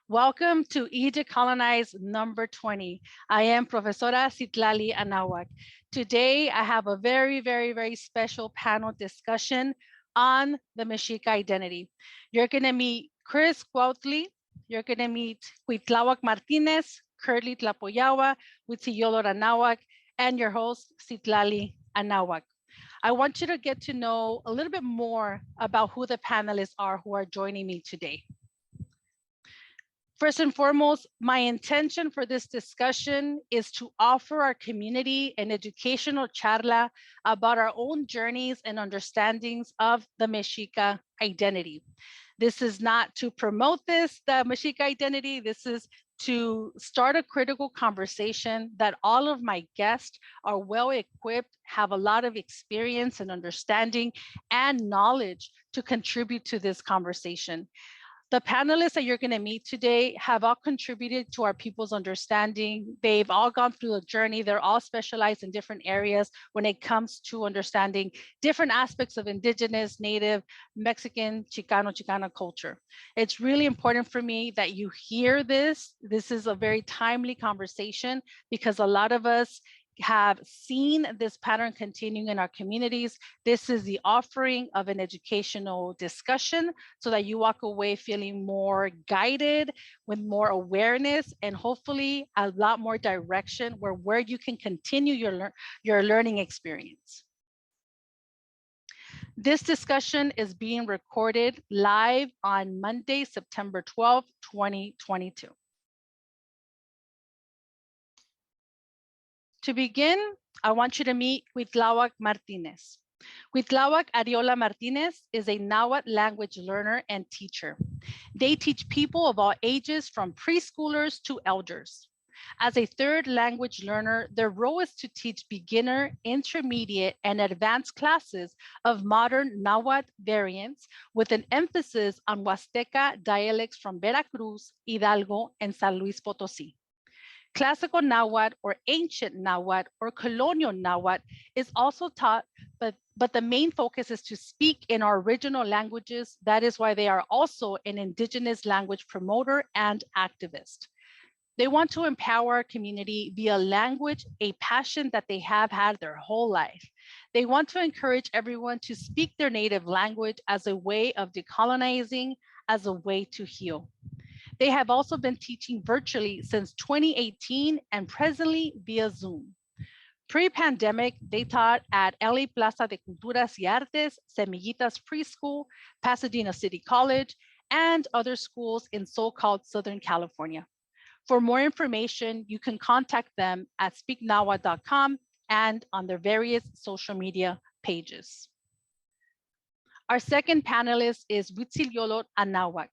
Welcome to E-DECOLONIZE number 20. I am Profesora Citlali Anahuac. Today, I have a very special panel discussion on the Mexica identity. You're gonna meet Chris Cuautli, you're gonna meet Cuitlahuac Martinez, Curly Tlapoyawa, Huitzillolos Anahuac, and your host, Citlali Anahuac. I want you to get to know a little bit more about who the panelists are who are joining me today. First and foremost, my intention for this discussion is to offer our community an educational charla about our own journeys and understandings of the Mexica identity. This is not to promote the Mexica identity. This is to start a critical conversation that all of my guests are well equipped, have a lot of experience and understanding and knowledge to contribute to this conversation. The panelists that you're going to meet today have all contributed to our people's understanding. They've all gone through a journey. They're all specialized in different areas when it comes to understanding different aspects of Indigenous, Native, Mexican, Chicana culture. It's really important for me that you hear this. This is a very timely conversation because a lot of us have seen this pattern continuing in our communities. This is the offering of an educational discussion so that you walk away feeling more guided, with more awareness, and hopefully a lot more direction where you can continue your learning experience. This discussion is being recorded live on Monday, September 12th, 2022. To begin, I want you to meet Cuitlahuac Martinez. Cuitlahuac Arreola Martinez is a Nahuatl language learner and teacher. They teach people of all ages from preschoolers to elders. As a third language learner, their role is to teach beginner, intermediate, and advanced classes of modern Nahuatl variants with an emphasis on Huasteca dialects from Veracruz, Hidalgo, and San Luis Potosi. Classical Nahuatl or ancient Nahuatl or colonial Nahuatl is also taught, but the main focus is to speak in our original languages. That is why they are also an Indigenous Language Promoter and Activist. They want to empower our community via language, a passion that they have had their whole life. They want to encourage everyone to speak their native language as a way of decolonizing, as a way to heal. They have also been teaching virtually since 2018 and presently via Zoom. Pre-pandemic, they taught at LA Plaza de Culturas y Artes, Semillitas Preschool, Pasadena City College, and other schools in so-called Southern California. For more information, you can contact them at speaknahuatl.com and on their various social media pages. Our second panelist is Huitzillolos Anahuac.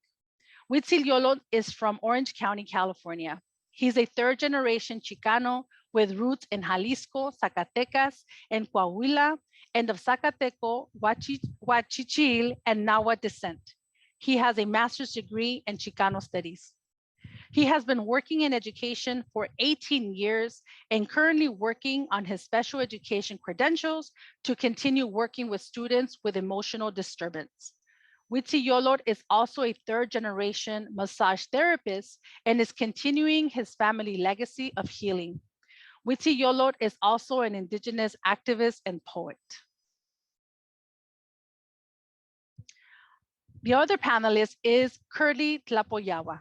Huitzillolos is from Orange County, California. He's a third-generation Chicano with roots in Jalisco, Zacatecas, and Coahuila, and of Zacateco, Huachichil, and Nahuatl descent. He has a master's degree in Chicano studies. He has been working in education for 18 years and currently working on his special education credentials to continue working with students with emotional disturbance. Huitzillolos is also a third-generation massage therapist and is continuing his family legacy of healing. Huitzillolos is also an Indigenous activist and poet. The other panelist is Curly Tlapoyawa.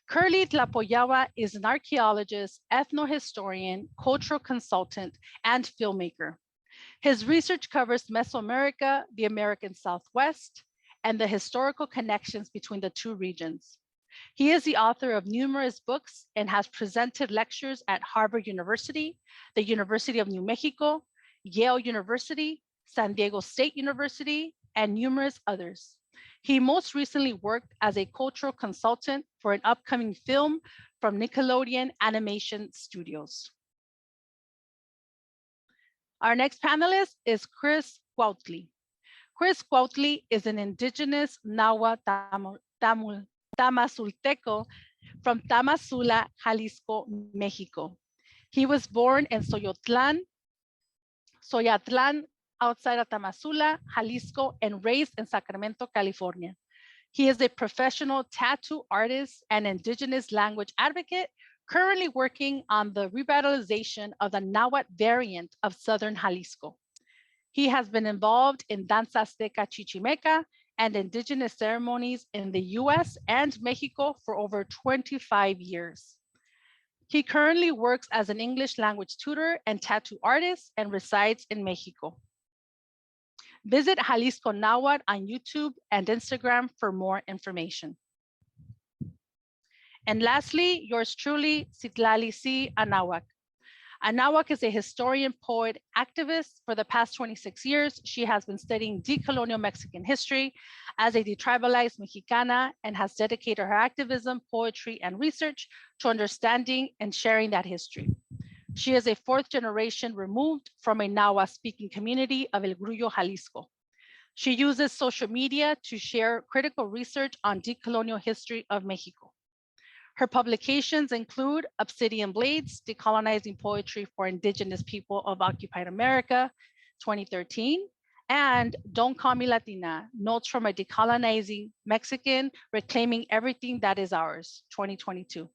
Curly Tlapoyawa is an archaeologist, ethnohistorian, cultural consultant, and filmmaker. His research covers Mesoamerica, the American Southwest, and the historical connections between the two regions. He is the author of numerous books and has presented lectures at Harvard University, the University of New Mexico, Yale University, San Diego State University, and numerous others. He most recently worked as a cultural consultant for an upcoming film from Nickelodeon Animation Studios. Our next panelist is Chris Cuautli. Chris Cuautli is an Indigenous Nahuatl Tamazulteco from Tamazula, Jalisco, Mexico. He was born in Soyatlan, outside of Tamazula, Jalisco, and raised in Sacramento, California. He is a professional tattoo artist and indigenous language advocate, currently working on the revitalization of the Nahuatl variant of Southern Jalisco. He has been involved in Danza Azteca Chichimeca and indigenous ceremonies in the US and Mexico for over 25 years. He currently works as an English language tutor and tattoo artist and resides in Mexico. Visit Jalisco Nahuatl on YouTube and Instagram for more information. And lastly, yours truly, Citlali C. Anahuac. Anahuac is a historian, poet, activist. For the past 26 years, she has been studying decolonial Mexican history as a detribalized Mexicana and has dedicated her activism, poetry, and research to understanding and sharing that history. She is a fourth generation removed from a Nahuatl speaking community of El Grullo, Jalisco. She uses social media to share critical research on decolonial history of Mexico. Her publications include Obsidian Blades, Decolonizing Poetry for Indigenous People of Occupied America, 2013, and Don't Call Me Latina, Notes from a Decolonizing Mexican, Reclaiming Everything That Is Ours, 2022.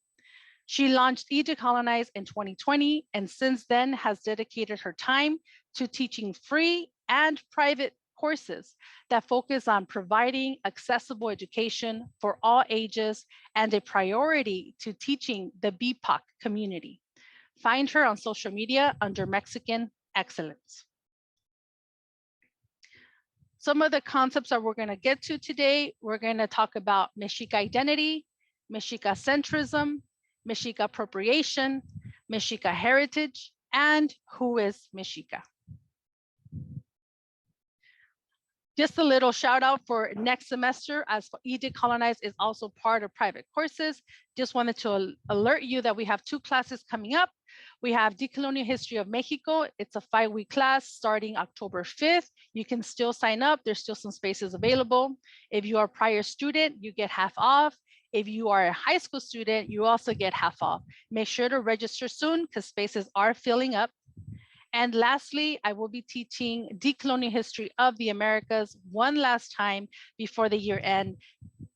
She launched E-DECOLONIZE in 2020, and since then has dedicated her time to teaching free and private courses that focus on providing accessible education for all ages and a priority to teaching the BIPOC community. Find her on social media under Mexican Excellence. Some of the concepts that we're going to get to today, we're going to talk about Mexica identity, Mexica-centrism, Mexica appropriation, Mexica heritage, and who is Mexica. Just a little shout out for next semester, as E-DECOLONIZE is also part of private courses. Just wanted to alert you that we have 2 classes coming up. We have Decolonial History of Mexico. It's a 5-week class starting October 5th. You can still sign up. There's still some spaces available. If you are a prior student, you get half off. If you are a high school student, you also get half off. Make sure to register soon because spaces are filling up. And lastly, I will be teaching decolonial history of the Americas one last time before the year end.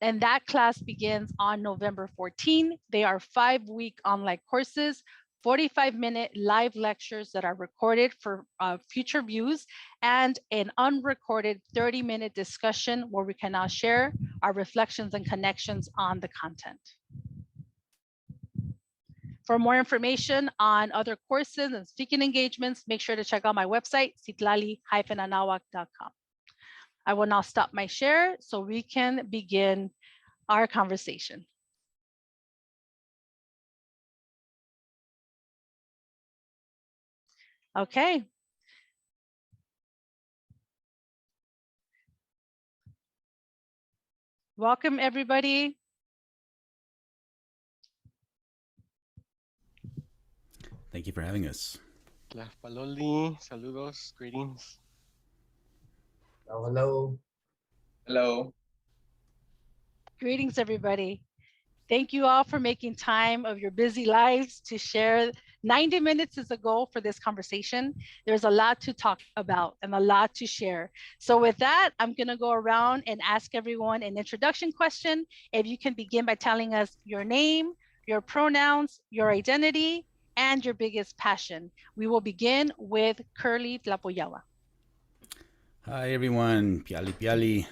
And that class begins on November 14. They are 5-week online courses, 45-minute live lectures that are recorded for future views, and an unrecorded 30-minute discussion where we can now share our reflections and connections on the content. For more information on other courses and speaking engagements, make sure to check out my website, citlali-anahuac.com. I will now stop my share so we can begin our conversation. Okay. Welcome, everybody. Thank you for having us. Tlajpaloli, saludos, greetings. Hello. Hello. Greetings, everybody. Thank you all for making time of your busy lives to share. 90 minutes is the goal for this conversation. There's a lot to talk about and a lot to share. So with that, I'm going to go around and ask everyone an introduction question. If you can begin by telling us your name, your pronouns, your identity, and your biggest passion. We will begin with Curly Tlapoyawa. Hi, everyone. Piali Piali.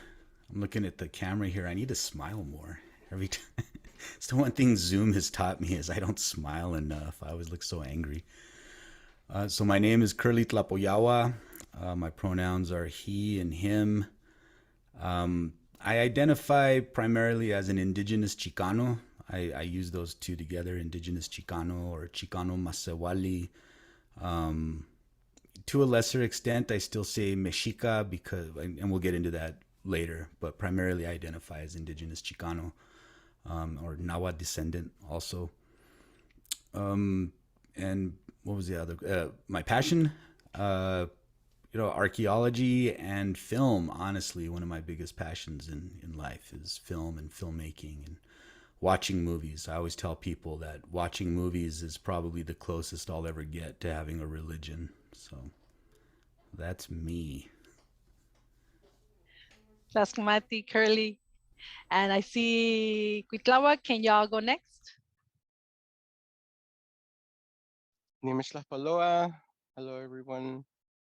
I'm looking at the camera here. I need to smile more every time. It's the one thing Zoom has taught me is I don't smile enough. I always look so angry. So my name is Curly Tlapoyawa. My pronouns are he and him. I identify primarily as an indigenous Chicano. I use those two together, indigenous Chicano or Chicano Masewali. To a lesser extent, I still say Mexica because, and we'll get into that later, but primarily I identify as indigenous Chicano or Nahuatl descendant also. And what was the other? My passion, archaeology and film. Honestly, one of my biggest passions in life is film and filmmaking and watching movies. I always tell people that watching movies is probably the closest I'll ever get to having a religion. So that's me. Laskumati, Curly. And I see Cuitlahuac. Can y'all go next? Nimeshlapaloa. Hello, everyone.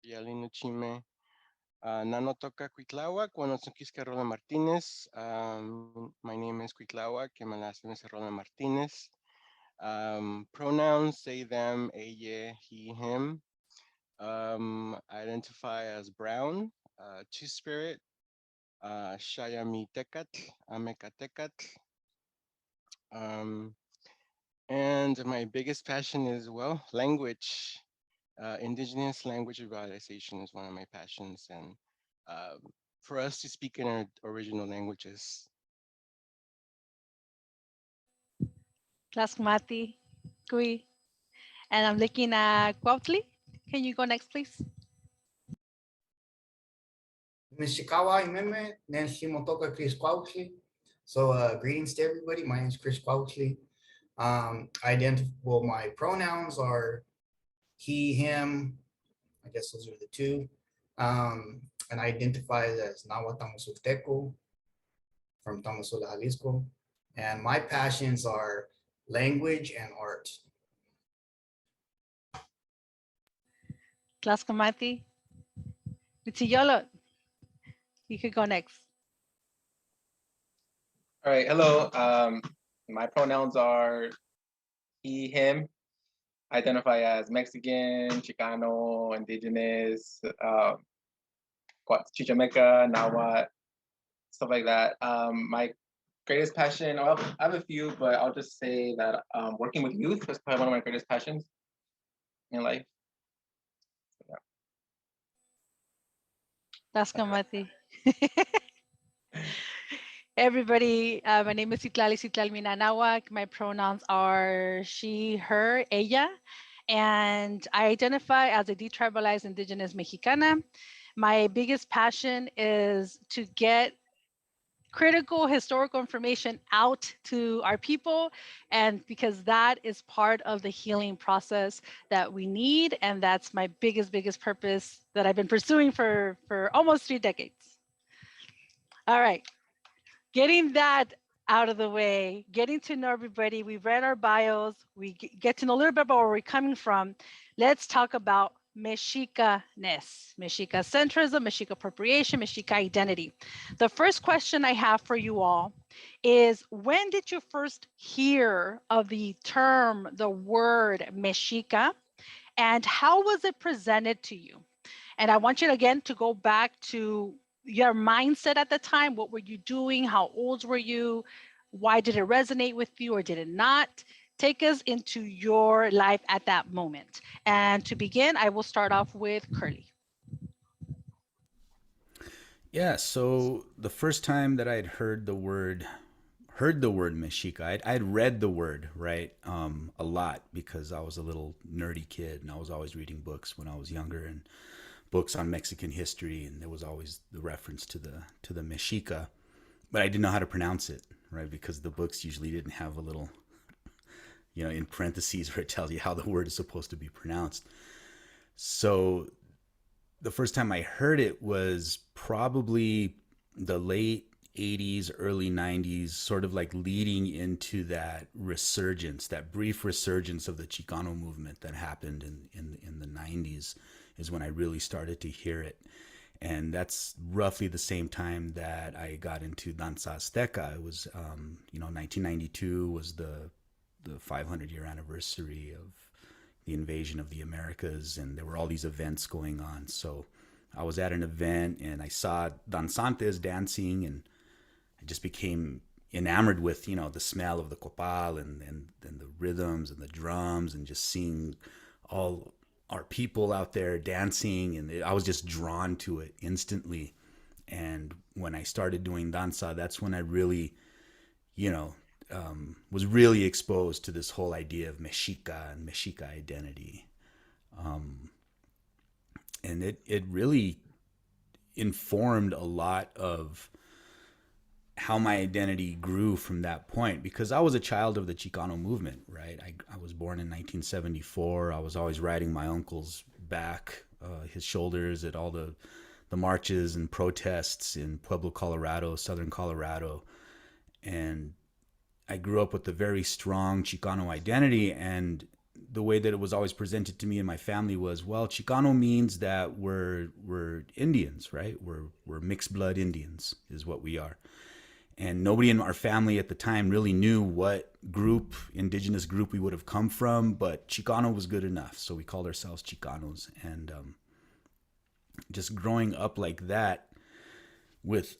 Yalino Chime. Nanotoka Cuitlahuac, Guanotzunquis Arreola Martinez. My name is Cuitlahuac, and my last name is Arreola Martinez. Pronouns, they, them, ella, he, him. Identify as brown, two-spirit, Shayami Tecatl, Amecatecatl. And my biggest passion is, well, language. Indigenous language revitalization is one of my passions, and for us to speak in our original languages. Tlaxmati, Cui. And I'm looking at Cuautli. Can you go next, please? Mishikawa Imeme, Nancy Motoka Chris Quauchly. So greetings to everybody. My name is Chris Quauchly. Well, my pronouns are he, him. I guess those are the two. And I identify as Nahuatl Tamazulteco from Tamazula, Jalisco. And my passions are language and art. Tlaxcamati. Mitziyolo. You could go next. All right, hello. My pronouns are he, him. I identify as Mexican, Chicano, Indigenous, Chichimeca, Nahuatl, stuff like that. My greatest passion, well, I have a few, but I'll just say that working with youth is probably one of my greatest passions in life. Tlaxcamati. Everybody, my name is Citlali Minanahuac. My pronouns are she, her, ella, and I identify as a detribalized indigenous Mexicana. My biggest passion is to get critical historical information out to our people, and because that is part of the healing process that we need, and that's my biggest purpose that I've been pursuing for almost 3 decades. All right. Getting that out of the way, getting to know everybody, we've read our bios, we get to know a little bit about where we're coming from. Let's talk about Mexica-ness, Mexica-centrism, Mexica appropriation, Mexica identity. The first question I have for you all is, when did you first hear of the term, the word Mexica, and how was it presented to you? And I want you again to go back to your mindset at the time. What were you doing? How old were you? Why did it resonate with you or did it not? Take us into your life at that moment. And to begin, I will start off with Curly. Yeah, so the first time that I had heard the word Mexica, I'd read the word, right, a lot, because I was a little nerdy kid and I was always reading books when I was younger, and books on Mexican history, and there was always the reference to the Mexica, but I didn't know how to pronounce it, right, because the books usually didn't have a little, in parentheses where it tells you how the word is supposed to be pronounced. So the first time I heard it was probably the late 80s, early 90s, sort of like leading into that resurgence, that brief resurgence of the Chicano movement that happened in the 90s, is when I really started to hear it. And that's roughly the same time that I got into Danza Azteca. It was, 1992 was the 500-year anniversary of the invasion of the Americas, and there were all these events going on. So I was at an event and I saw danzantes dancing, and I just became enamored with, the smell of the copal and the rhythms and the drums, and just seeing all our people out there dancing, and I was just drawn to it instantly. And when I started doing danza, that's when I really, was really exposed to this whole idea of Mexica and Mexica identity. And it really informed a lot of how my identity grew from that point, because I was a child of the Chicano movement, right? I was born in 1974. I was always riding my uncle's back, his shoulders, at all the the marches and protests in Pueblo, Colorado, southern Colorado. And I grew up with a very strong Chicano identity, and the way that it was always presented to me and my family was, well, Chicano means that we're Indians, right? We're mixed blood Indians is what we are. And nobody in our family at the time really knew what group, indigenous group we would have come from, but Chicano was good enough. So we called ourselves Chicanos. And just growing up like that with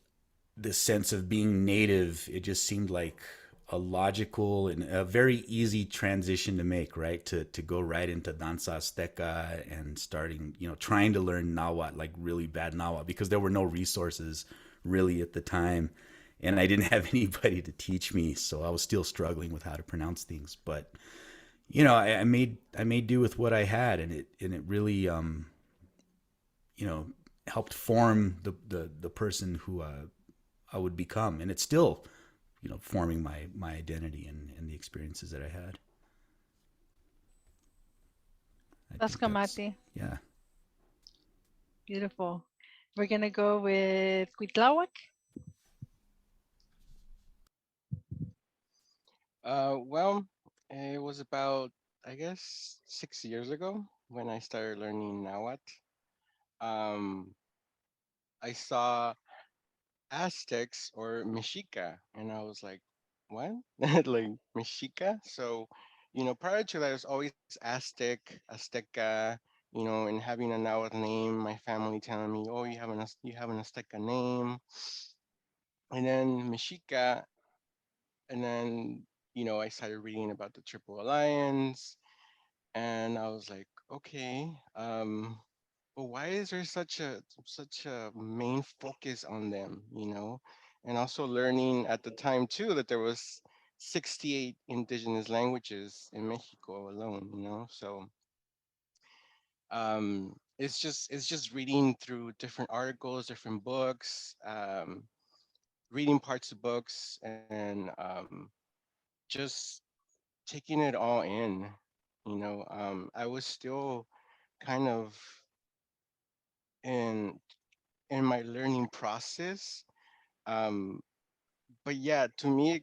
this sense of being native, it just seemed like a logical and a very easy transition to make, right? To go right into danza Azteca and starting, trying to learn Nahuatl, like really bad Nahuatl, because there were no resources really at the time. And I didn't have anybody to teach me, so I was still struggling with how to pronounce things. But I made do with what I had, and it really helped form the person who I would become, and it's still forming my identity and the experiences that I had. That's Kamati. Yeah. Beautiful. We're gonna go with Cuitlahuac. Well, it was about, I guess, 6 years ago when I started learning Nahuatl. I saw Aztecs or Mexica, and I was like, what? Like Mexica? So, prior to that, it was always Aztec, Azteca, and having a Nahuatl name, my family telling me, oh, you have an Azteca name. And then Mexica, and then, I started reading about the Triple Alliance, and I was like, okay, but why is there such a main focus on them, and also learning at the time too that there was 68 indigenous languages in Mexico alone, so it's just reading through different articles, different books, reading parts of books, and just taking it all in. I was still kind of in my learning process. Um, but yeah, to me,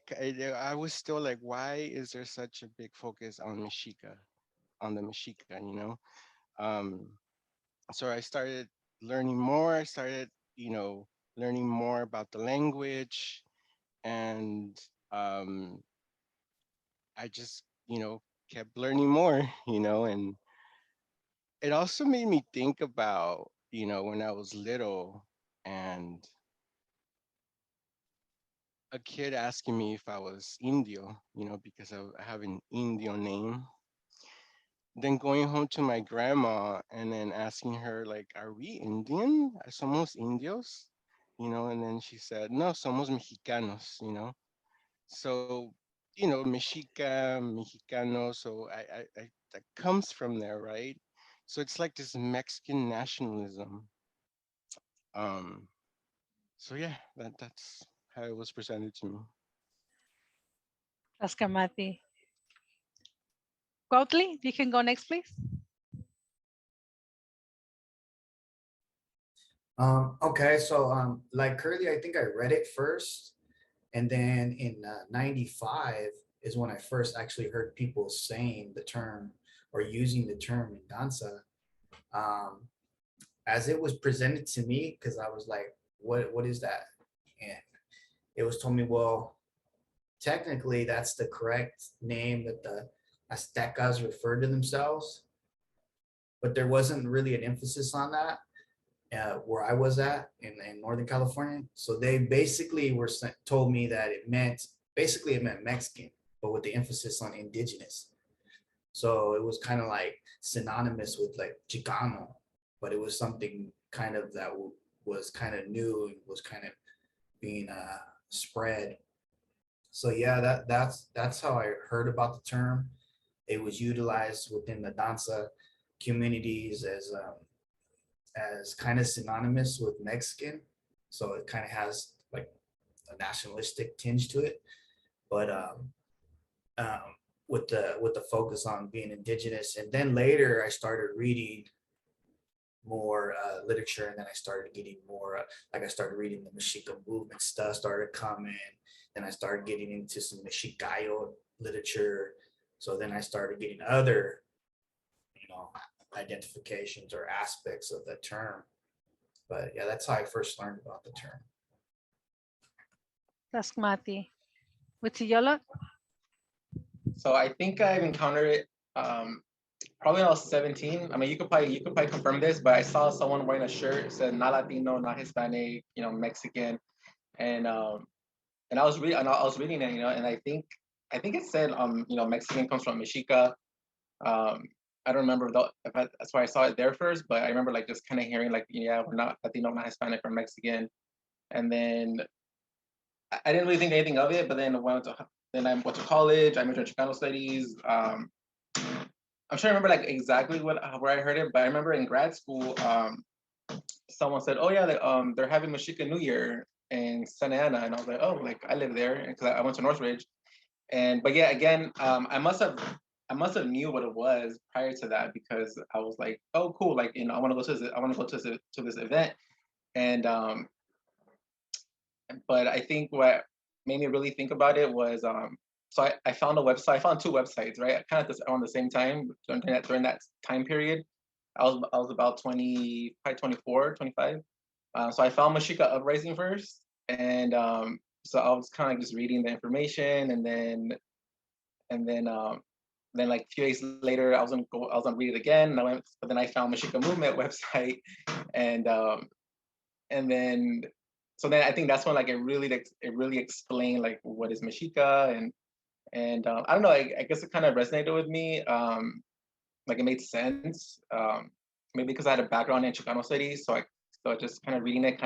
I was still like, why is there such a big focus on on the Mexica? Um, so I started learning more. I started, learning more about the language, and I just, kept learning more, and it also made me think about, when I was little and a kid asking me if I was Indio, because I have an Indio name. Then going home to my grandma and then asking her, like, are we Indian? Somos Indios? And then she said, no, somos Mexicanos, So, Mexica, Mexicano, so I that comes from there, right? So it's like this Mexican nationalism. Um, so yeah, that's how it was presented to me. That's Kamati. Cuautli, you can go next, please. Okay, so like Curly, I think I read it first, and then in '95 is when I first actually heard people saying the term or using the term in danza. Um, as it was presented to me, because I was like, what is that? And it was told me, well, technically that's the correct name that the Aztecas referred to themselves, but there wasn't really an emphasis on that where I was at in Northern California. So they basically told me that it meant Mexican, but with the emphasis on indigenous. So it was kind of like synonymous with like Chicano, but it was something kind of that was kind of new and was kind of being spread. So yeah, that's how I heard about the term. It was utilized within the danza communities as kind of synonymous with Mexican. So it kind of has like a nationalistic tinge to it, but um, with the focus on being indigenous. And then later I started reading more literature, and then I started getting more, like I started reading the Mexica movement stuff, started coming, then I started getting into some Mexicayo literature. So then I started getting other, you know, identifications or aspects of the term. But yeah, that's how I first learned about the term. That's Mati. With Yola? So I think I've encountered it probably when I was 17. I mean, you could probably confirm this, but I saw someone wearing a shirt that said "Not Latino, not Hispanic, you know, Mexican," and I was reading it, you know, and I think it said you know, Mexican comes from Mexica. I don't remember that's why I saw it there first, but I remember like just kind of hearing like, yeah, we're not Latino, not Hispanic, we're Mexican, and then I didn't really think anything of it. But then I went to college. I majored in Chicano studies. I'm sure I remember like exactly where I heard it, but I remember in grad school, someone said, "Oh yeah, they're having Mexica New Year in Santa Ana," and I was like, "Oh, like I live there," because I went to Northridge. But yeah, again, I must have knew what it was prior to that, because I was like, "Oh, cool! Like, you know, I want to go to this event," and but I think what made me really think about it was so I found a website. I found two websites, right? Kind of around the same time during that time period. I was about 20, probably 24, 25. So I found Mexica Uprising first, and so I was kind of just reading the information, and then like a few days later, I was gonna read it again, and but then I found Mexica Movement website, and then so then I think that's when like it really explained like what is Mexica, and I don't know, I guess it kind of resonated with me. Like it made sense. Maybe because I had a background in Chicano studies, so just kind of reading it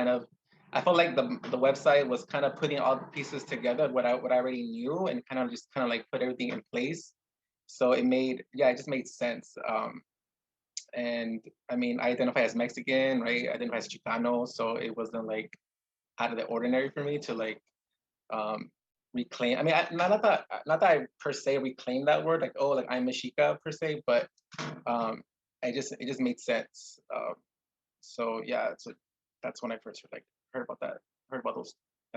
I felt like the website was kind of putting all the pieces together, what I already knew, and kind of like put everything in place. So it just made sense. And I mean, I identify as Mexican, right? I identify as Chicano, so it wasn't like out of the ordinary for me to like reclaim. I mean, not that I per se reclaim that word, like, oh, like I'm Mexica per se, but it just made sense. So yeah, so that's when I first like heard about that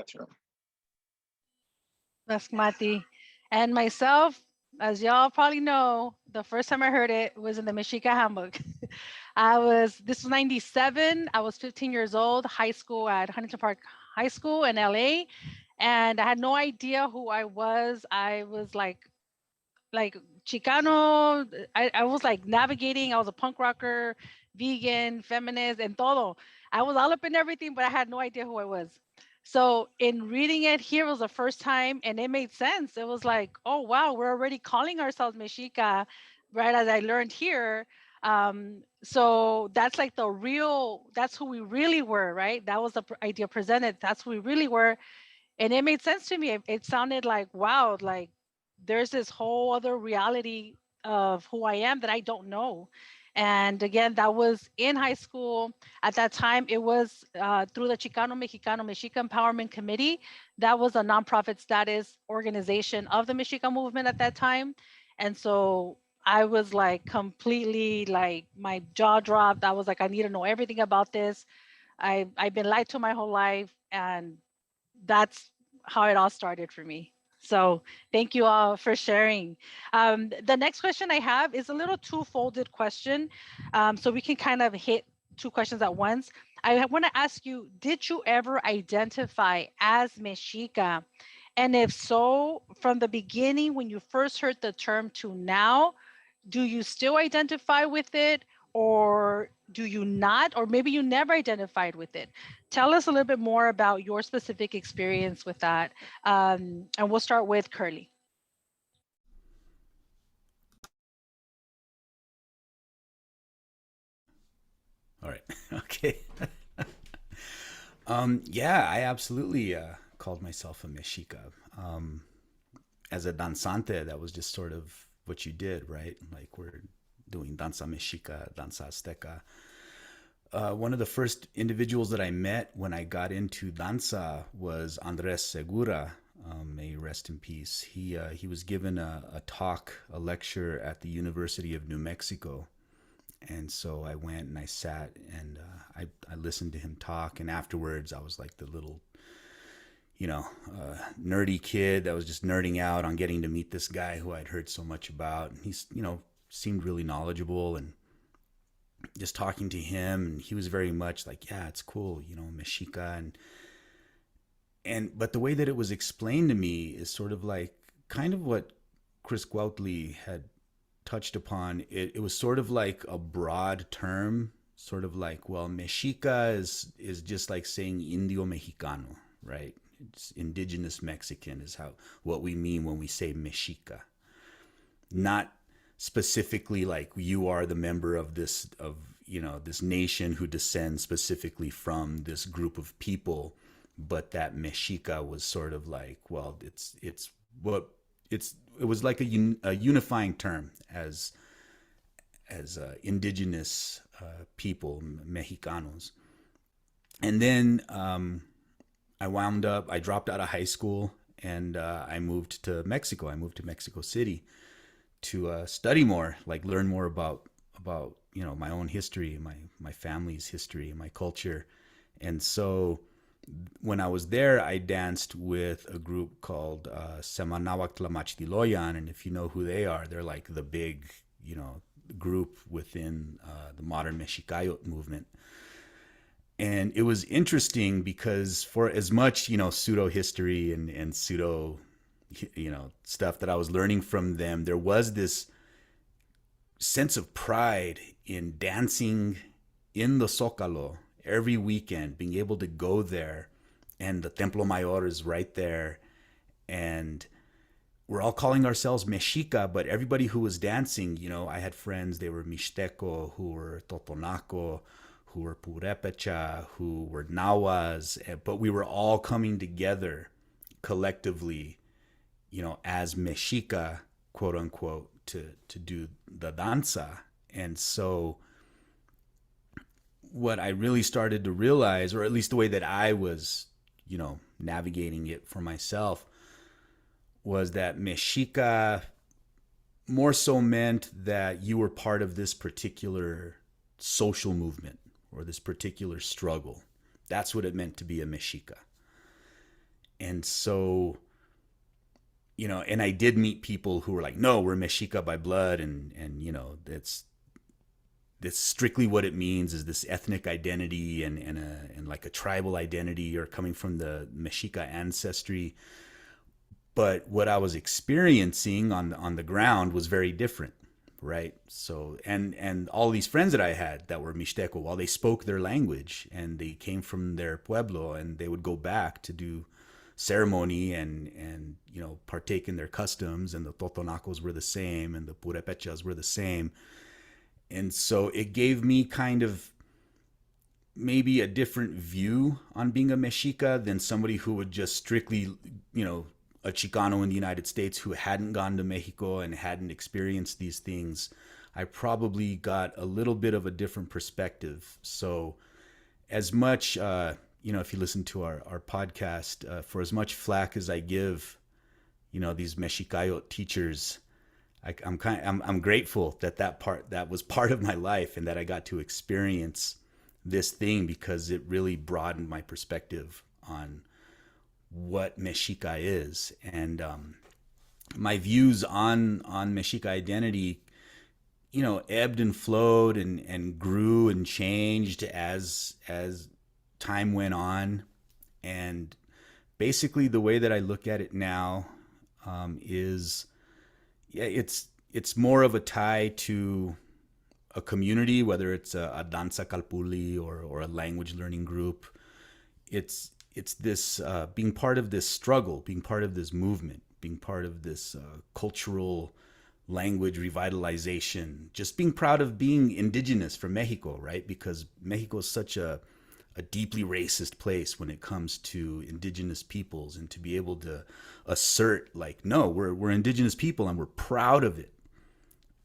term. That's Mati. And myself, as y'all probably know, the first time I heard it was in the Mexica handbook. This was 97. I was 15 years old, high school at Huntington Park High School in LA. And I had no idea who I was. I was like Chicano. I was like navigating. I was a punk rocker, vegan, feminist, and todo. I was all up in everything, but I had no idea who I was. So in reading it here was the first time, and it made sense. It was like, oh wow, we're already calling ourselves Mexica, right? As I learned here. So that's like that's who we really were, right? That was the idea presented. That's who we really were. And it made sense to me. It sounded like, wow, like there's this whole other reality of who I am that I don't know. And again, that was in high school. At that time, it was through the Chicano Mexicano Mexica Empowerment Committee. That was a nonprofit status organization of the Mexica movement at that time. And so I was like completely like my jaw dropped. I was like, I need to know everything about this. I've been lied to my whole life. And that's how it all started for me. So thank you all for sharing. The next question I have is a little two-folded question. So we can kind of hit two questions at once. I want to ask you, did you ever identify as Mexica? And if so, from the beginning, when you first heard the term to now, do you still identify with it, or do you not, or maybe you never identified with it? Tell us a little bit more about your specific experience with that. And we'll start with Curly. All right. Okay. Yeah, I absolutely called myself a Mexica. As a danzante, that was just sort of what you did, right? Like we're doing danza Mexica, danza Azteca. One of the first individuals that I met when I got into danza was Andres Segura. May rest in peace. He was given a talk, a lecture at the University of New Mexico, And so I went and I sat and I listened to him talk. And afterwards, I was like the little, nerdy kid that was just nerding out on getting to meet this guy who I'd heard so much about. And he's, seemed really knowledgeable, and just talking to him, and he was very much like, yeah, it's cool, Mexica. But the way that it was explained to me is sort of like kind of what Chris Cuautli had touched upon. It was sort of like a broad term, sort of like, well, Mexica is just like saying Indio Mexicano, right? It's indigenous Mexican is what we mean when we say Mexica. Not specifically like you are the member of this nation who descends specifically from this group of people, but that Mexica was sort of like, well, it was like a unifying term as indigenous people, Mexicanos. And then I dropped out of high school, and I moved to Mexico. I moved to Mexico City to study more, like learn more about my own history, my family's history, my culture. And so when I was there, I danced with a group called Nahuatl Language Learner. And if you know who they are, they're like the big, group within the modern Mexica movement. And it was interesting because for as much, pseudo history and pseudo, stuff that I was learning from them, there was this sense of pride in dancing in the Zócalo every weekend, being able to go there, and the Templo Mayor is right there, and we're all calling ourselves Mexica, but everybody who was dancing, I had friends, they were Mixteco, who were Totonaco, who were Purépecha, who were Nahuas, but we were all coming together collectively, as Mexica, quote unquote, to do the danza. And so what I really started to realize, or at least the way that I was, navigating it for myself, was that Mexica more so meant that you were part of this particular social movement or this particular struggle. That's what it meant to be a Mexica. And so, and I did meet people who were like, no, we're Mexica by blood. And that's strictly what it means, is this ethnic identity and like a tribal identity, or coming from the Mexica ancestry. But what I was experiencing on the ground was very different, right? So, and all these friends that I had that were Mixteco, well, they spoke their language and they came from their pueblo, and they would go back to do ceremony and partake in their customs, and the Totonacos were the same, and the Purépechas were the same. And so it gave me kind of maybe a different view on being a Mexica than somebody who would just strictly, a Chicano in the United States who hadn't gone to Mexico and hadn't experienced these things. I probably got a little bit of a different perspective. So as much, if you listen to our podcast, for as much flack as I give, these Mexicayot teachers, I'm grateful that was part of my life, and that I got to experience this thing, because it really broadened my perspective on what Mexica is. And my views on Mexica identity, ebbed and flowed and grew and changed as time went on. And basically the way that I look at it now is, it's more of a tie to a community, whether it's a danza calpuli or a language learning group. It's this being part of this struggle, being part of this movement, being part of this cultural language revitalization, just being proud of being indigenous from Mexico, right? Because Mexico is such a deeply racist place when it comes to indigenous peoples, and to be able to assert like, no, we're indigenous people and we're proud of it.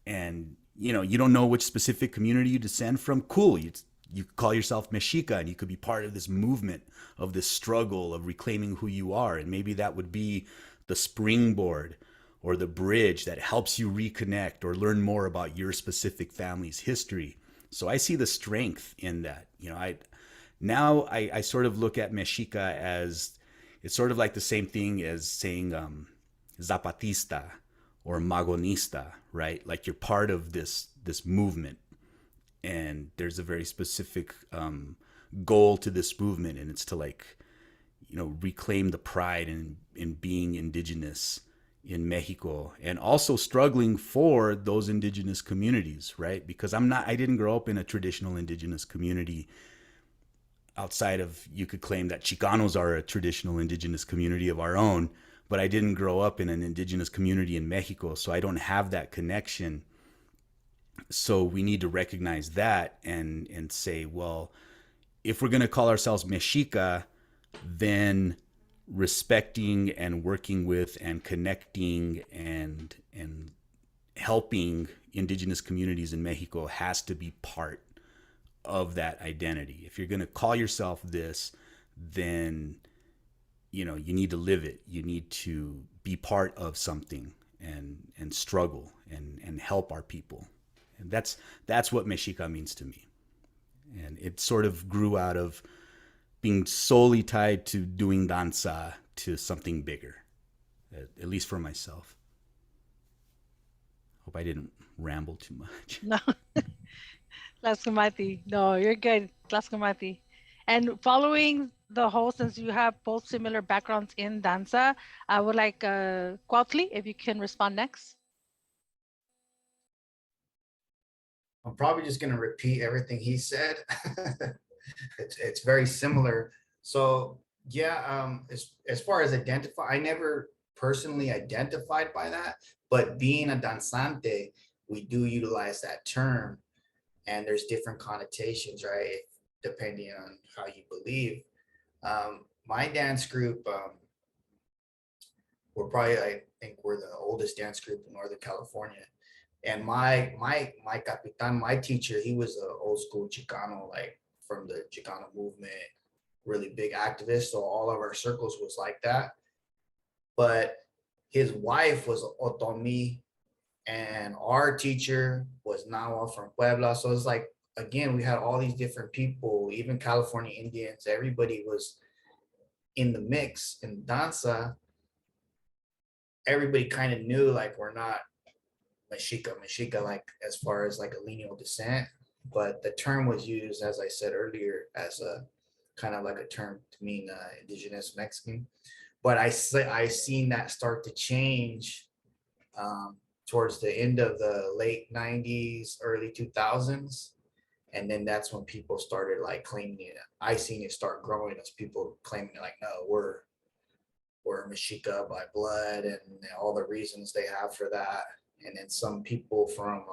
And, you don't know which specific community you descend from. Cool. You call yourself Mexica, and you could be part of this movement, of this struggle of reclaiming who you are. And maybe that would be the springboard or the bridge that helps you reconnect or learn more about your specific family's history. So I see the strength in that. You know, I sort of look at Mexica as it's sort of like the same thing as saying Zapatista or Magonista, right? Like you're part of this movement, and there's a very specific goal to this movement, and it's to like, you know, reclaim the pride in being indigenous in Mexico, and also struggling for those indigenous communities, right? Because I didn't grow up in a traditional indigenous community outside of, you could claim that Chicanos are a traditional indigenous community of our own, but I didn't grow up in an indigenous community in Mexico, so I don't have that connection. So we need to recognize that and say, well, if we're going to call ourselves Mexica, then respecting and working with and connecting and helping indigenous communities in Mexico has to be part of that identity. If you're going to call yourself this, then you know you need to live it. You need to be part of something and struggle and help our people. And that's what Mexica means to me. And it sort of grew out of being solely tied to doing danza to something bigger, at least for myself. Hope I didn't ramble too much. No, Tlascamati. No, you're good, Tlascamati. And following the host, since you have both similar backgrounds in danza, I would like Cuautli, if you can respond next. I'm probably just going to repeat everything he said. It's very similar. So yeah, as far as identify, I never personally identified by that, but being a danzante, we do utilize that term, and there's different connotations, right? Depending on how you believe. My dance group, we're probably, I think we're the oldest dance group in Northern California. And my capitan, my teacher, he was an old school Chicano, like from the Chicano movement, really big activist. So all of our circles was like that. But his wife was Otomi, and our teacher was Nahuatl from Puebla. So it's like, again, we had all these different people, even California Indians. Everybody was in the mix in danza. Everybody kind of knew, like, we're not Mexica, like as far as like a lineal descent, but the term was used, as I said earlier, as a kind of like a term to mean indigenous Mexican. But I seen that start to change towards the end of the late 90s, early 2000s. And then that's when people started like claiming it. I seen it start growing as people claiming like, no, we're Mexica by blood, and all the reasons they have for that. And then some people from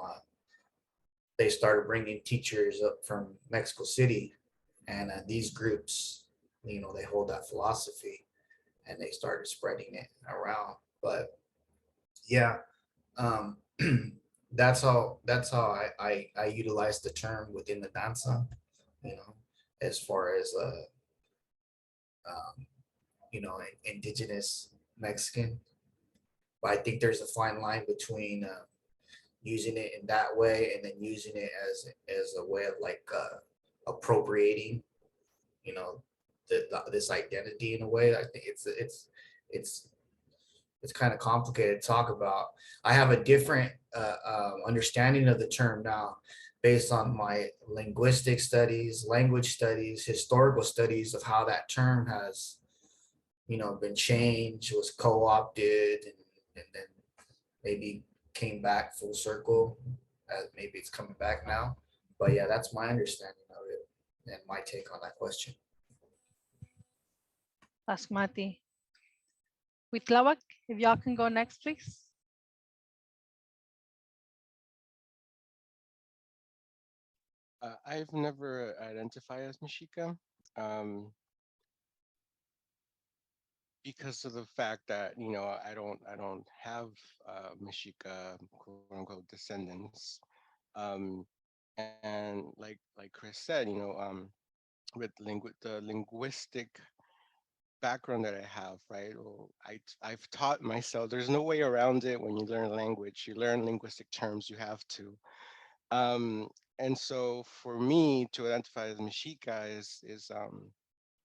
they started bringing teachers up from Mexico City, and these groups, you know, they hold that philosophy, and they started spreading it around. But yeah, um, that's how I utilize the term within the danza, you know, as far as um, you know, indigenous Mexican. But I think there's a fine line between using it in that way and then using it as a way of like appropriating, you know, this identity in a way. I think it's kind of complicated to talk about. I have a different understanding of the term now based on my linguistic studies, language studies, historical studies of how that term has, you know, been changed, was co-opted, and then maybe came back full circle. Maybe it's coming back now. But yeah, that's my understanding of it and my take on that question. Tlascamati. Cuitlahuac, if y'all can go next, please. I've never identified as Mexica because of the fact that, you know, I don't have Mexica quote unquote descendants. Um, and like Chris said, you know, with the linguistic background that I have, right? Well, I've taught myself. There's no way around it. When you learn a language, you learn linguistic terms. You have to And so for me to identify as Mexica is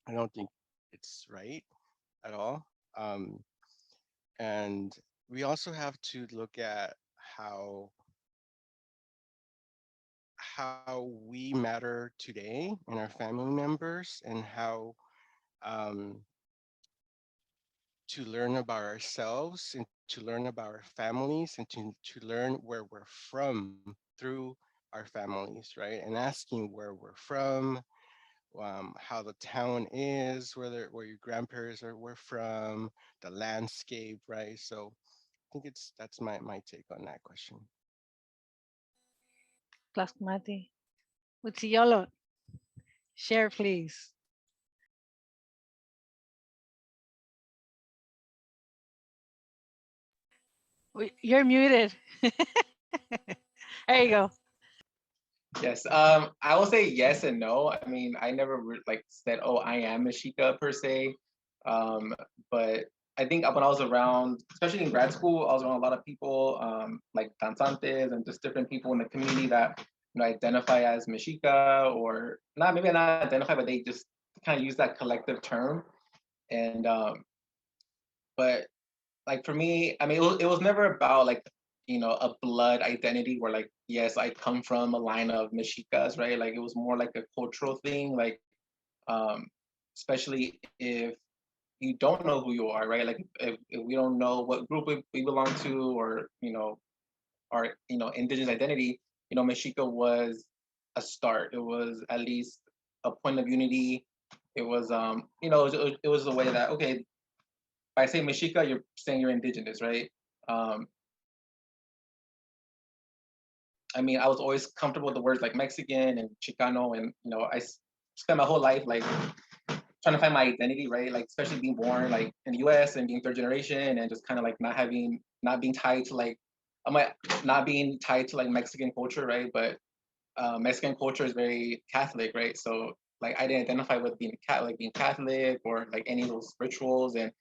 I don't think it's right at all. And we also have to look at how we matter today and our family members, and how um, to learn about ourselves and to learn about our families, and to learn where we're from through our families, right? And asking where we're from, how the town is, where your grandparents were from, the landscape, right? So I think that's my take on that question. Plasmati. Utsiyolo, share please. You're muted. There you go. Yes, I will say yes and no. I mean, I never like said, "Oh, I am Mexica" per se, but I think when I was around, especially in grad school, I was around a lot of people, like danzantes and just different people in the community that identify as Mexica, or not, maybe not identify, but they just kind of use that collective term. And but like for me, I mean, it was never about like a blood identity where like, yes, I come from a line of Mexicas, right? Like it was more like a cultural thing, like um, especially if you don't know who you are, right? Like if we don't know what group we belong to, or our indigenous identity, Mexica was a start. It was at least a point of unity. It was it was a way that, okay, if I say Mexica, you're saying you're indigenous, right? Um, I mean, I was always comfortable with the words like Mexican and Chicano, and I spent my whole life like trying to find my identity, right? Like especially being born like in the U.S. and being third generation, and just kind of like not being tied to like not being tied to like Mexican culture, right? But Mexican culture is very Catholic, right? So like I didn't identify with being Catholic or like any of those rituals, and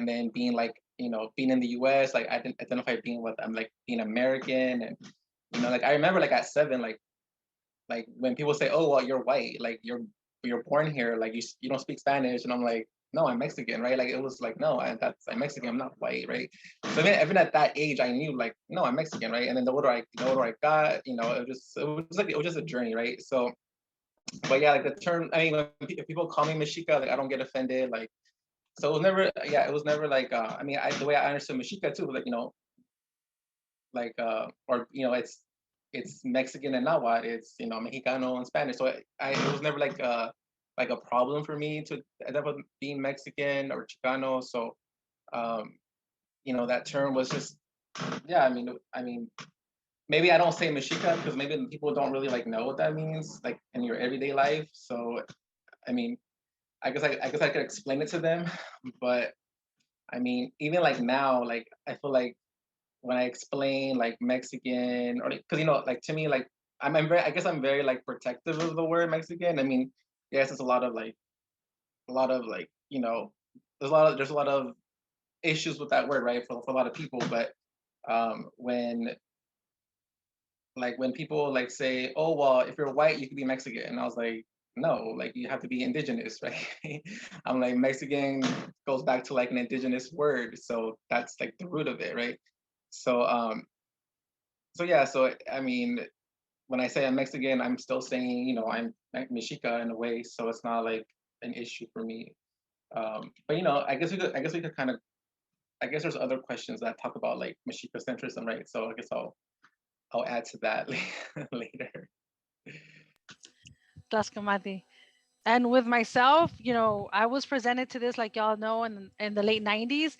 then being like being in the U.S. Like I didn't identify being what I'm like being American, and like I remember like at 7, like when people say, "Oh, well, you're white, like you're born here, like you don't speak Spanish," and I'm like, "No, I'm Mexican," right? Like it was like, "No, I'm Mexican, I'm not white," right? So even at that age, I knew like, "No, I'm Mexican," right? And then the older I got, it was just a journey, right? So, but yeah, like the term, I mean, when people call me Mexica, like I don't get offended, like so it was never like, I mean, the way I understood Mexica too, like like or it's Mexican and Nahuatl, it's Mexicano and Spanish. So it was never like a problem for me to end up being Mexican or Chicano. So um, that term was just, yeah. I mean, maybe I don't say Mexica because maybe people don't really like know what that means like in your everyday life. So I mean, I guess I could explain it to them, but I mean, even like now, like I feel like when I explain like Mexican, or because like to me, like I'm very, I guess I'm very like protective of the word Mexican. I mean, yes, it's a lot of like there's a lot of issues with that word, right, for a lot of people. But when people like say, "Oh, well, if you're white, you could be Mexican," and I was like, no, like you have to be indigenous, right? I'm like, Mexican goes back to like an indigenous word, so that's like the root of it, right? So so yeah, so I mean, when I say I'm Mexican, I'm still saying, I'm Mexica in a way, so it's not like an issue for me. But I guess we could kind of, I guess there's other questions that talk about like Mexica-centrism, right? So I guess I'll add to that later. Tlaskamati. And with myself, I was presented to this, like y'all know, in the late 90s.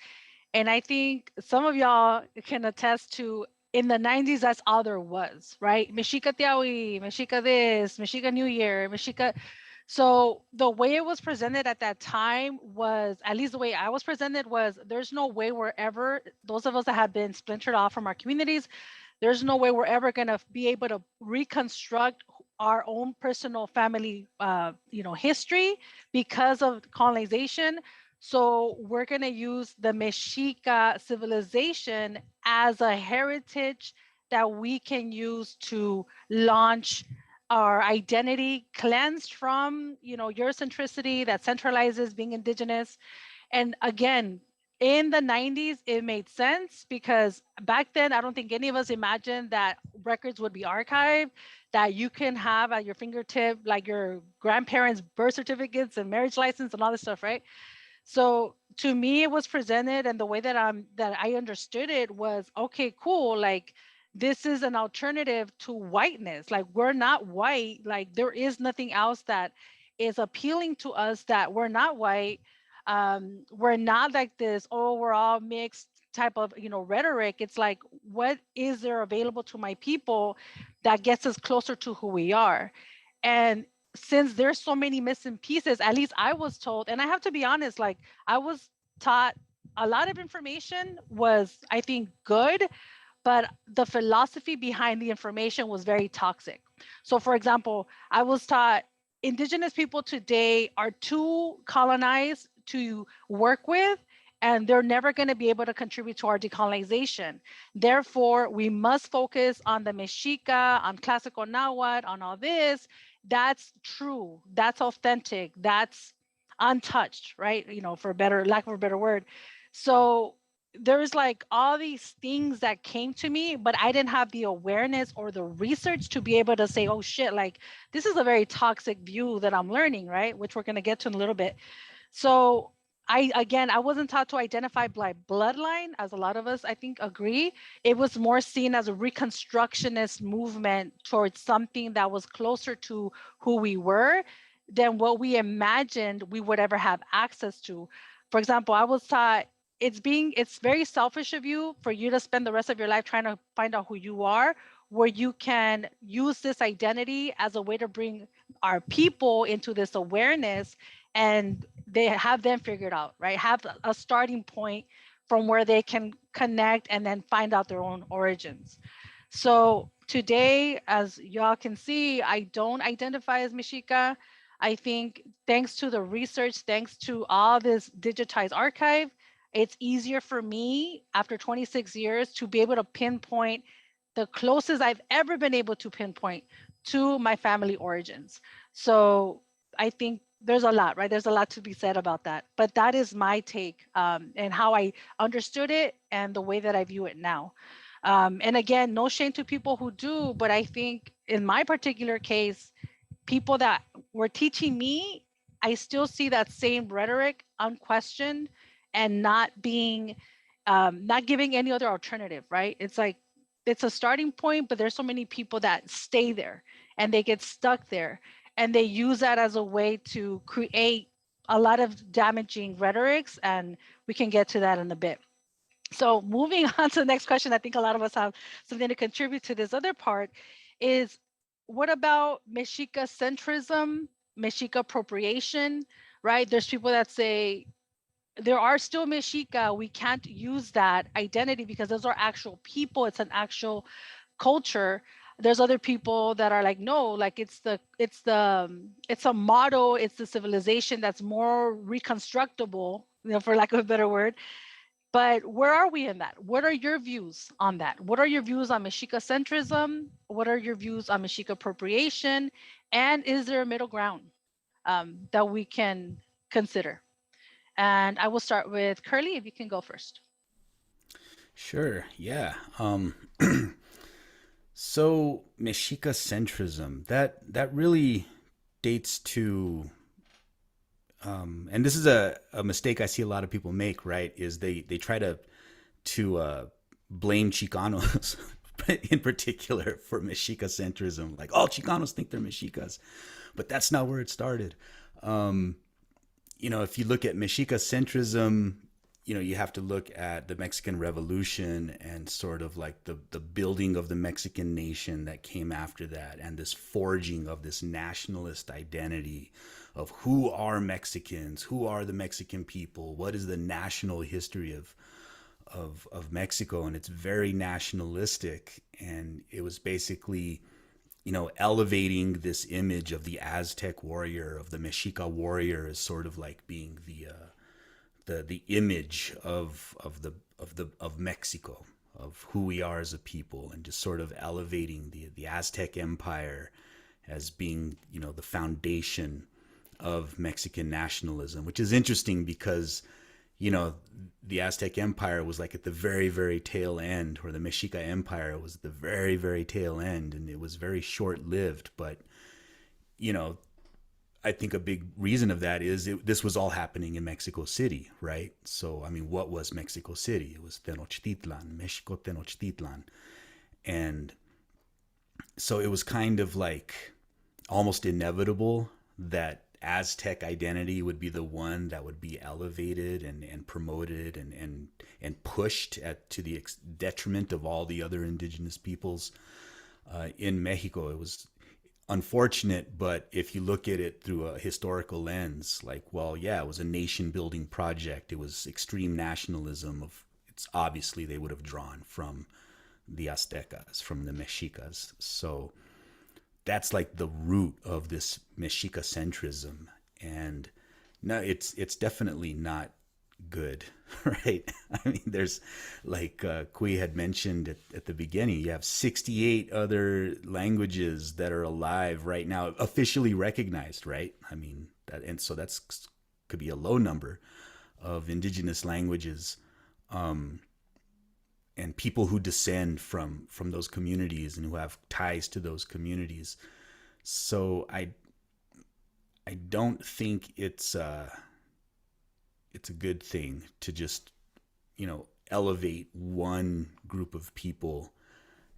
And I think some of y'all can attest to, in the 90s, that's all there was, right? Mexica Tiawi, Mexica this, Mexica New Year, Mexica. So the way it was presented at that time was, at least the way I was presented was, there's no way we're ever, those of us that have been splintered off from our communities, there's no way we're ever going to be able to reconstruct our own personal family, history because of colonization. So we're going to use the Mexica civilization as a heritage that we can use to launch our identity cleansed from, Eurocentricity that centralizes being indigenous. And again, in the 90s, it made sense because back then, I don't think any of us imagined that records would be archived, that you can have at your fingertip, like your grandparents' birth certificates and marriage license and all this stuff, right? So to me, it was presented, and the way that I understood it was, okay, cool. Like, this is an alternative to whiteness. Like, we're not white. Like, there is nothing else that is appealing to us that we're not white. We're not like this, oh, we're all mixed type of, rhetoric. It's like, what is there available to my people that gets us closer to who we are? And since there's so many missing pieces, at least I was told, and I have to be honest, like, I was taught a lot of information was, I think, good, but the philosophy behind the information was very toxic. So for example, I was taught indigenous people today are too colonized to work with, and they're never going to be able to contribute to our decolonization. Therefore, we must focus on the Mexica, on classical Nahuatl, on all this. That's true. That's authentic. That's untouched, right? For better lack of a better word. So there's like all these things that came to me, but I didn't have the awareness or the research to be able to say, oh shit, like this is a very toxic view that I'm learning, right? Which we're going to get to in a little bit. So I wasn't taught to identify by bloodline, as a lot of us, I think, agree. It was more seen as a reconstructionist movement towards something that was closer to who we were than what we imagined we would ever have access to. For example, I was taught it's very selfish of you for you to spend the rest of your life trying to find out who you are, where you can use this identity as a way to bring our people into this awareness, and they have them figured out, right? Have a starting point from where they can connect and then find out their own origins. So today, as y'all can see, I don't identify as Mexica. I think thanks to the research, thanks to all this digitized archive, it's easier for me after 26 years to be able to pinpoint the closest I've ever been able to pinpoint to my family origins. So I think there's a lot, right? There's a lot to be said about that. But that is my take and how I understood it and the way that I view it now. And again, no shame to people who do, but I think in my particular case, people that were teaching me, I still see that same rhetoric unquestioned and not being, not giving any other alternative, right? It's like, it's a starting point, but there's so many people that stay there and they get stuck there and they use that as a way to create a lot of damaging rhetorics. And we can get to that in a bit. So moving on to the next question, I think a lot of us have something to contribute to this other part is, what about Mexica-centrism, Mexica appropriation, right? There's people that say there are still Mexica. We can't use that identity because those are actual people. It's an actual culture. There's other people that are like, no, like it's a model. It's the civilization that's more reconstructible, for lack of a better word. But where are we in that? What are your views on that? What are your views on Mexica-centrism? What are your views on Mexica appropriation? And is there a middle ground that we can consider? And I will start with Curly, if you can go first. Sure. Yeah. So Mexica-centrism, that really dates to, and this is a mistake I see a lot of people make, right? Is they try to blame Chicanos in particular for Mexica-centrism. Like, all Chicanos think they're Mexicas, but that's not where it started. If you look at Mexica-centrism, you have to look at the Mexican Revolution and sort of like the building of the Mexican nation that came after that, and this forging of this nationalist identity of who are Mexicans, who are the Mexican people, what is the national history of Mexico. And it's very nationalistic, and it was basically elevating this image of the Aztec warrior, of the Mexica warrior, as sort of like being the image of Mexico, of who we are as a people, and just sort of elevating the Aztec Empire as being, you know, the foundation of Mexican nationalism, which is interesting because, you know, the Aztec Empire was like at the very, very tail end, or the Mexica Empire was at the very, very tail end, and it was very short-lived. But, you know, I think a big reason of that is this was all happening in Mexico City, right? So, I mean, what was Mexico City? It was Tenochtitlan, Mexico Tenochtitlan. And so it was kind of like almost inevitable that Aztec identity would be the one that would be elevated and promoted and pushed to the detriment of all the other indigenous peoples in Mexico. It was unfortunate, but if you look at it through a historical lens, like, well, yeah, it was a nation building project. It was extreme nationalism. It's obviously they would have drawn from the Aztecas, from the Mexicas. So that's like the root of this Mexica-centrism. And no, it's definitely not good, right? I mean, there's, like Cui had mentioned at the beginning, you have 68 other languages that are alive right now, officially recognized, right? I mean, and so that's could be a low number of indigenous languages, and people who descend from those communities and who have ties to those communities. So I don't think it's a good thing to just, you know, elevate one group of people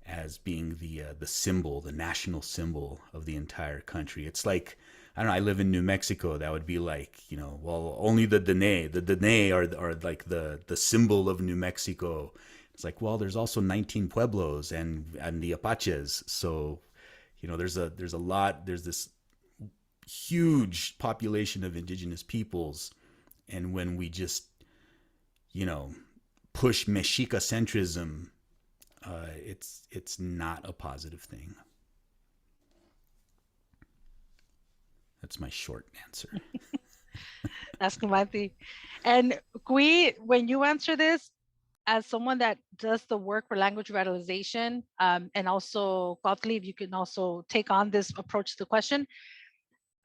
as being the symbol, the national symbol of the entire country. It's like, I don't know, I live in New Mexico. That would be like, you know, well, only the Dene are like the symbol of New Mexico. It's like, well, there's also 19 pueblos and the Apaches. So, you know, there's this huge population of indigenous peoples. And when we just, you know, push Mexica-centrism, it's not a positive thing. That's my short answer. Ask Mati. And Cui, when you answer this, as someone that does the work for language revitalization, and also Cuitlahuac, if you can also take on this approach to the question,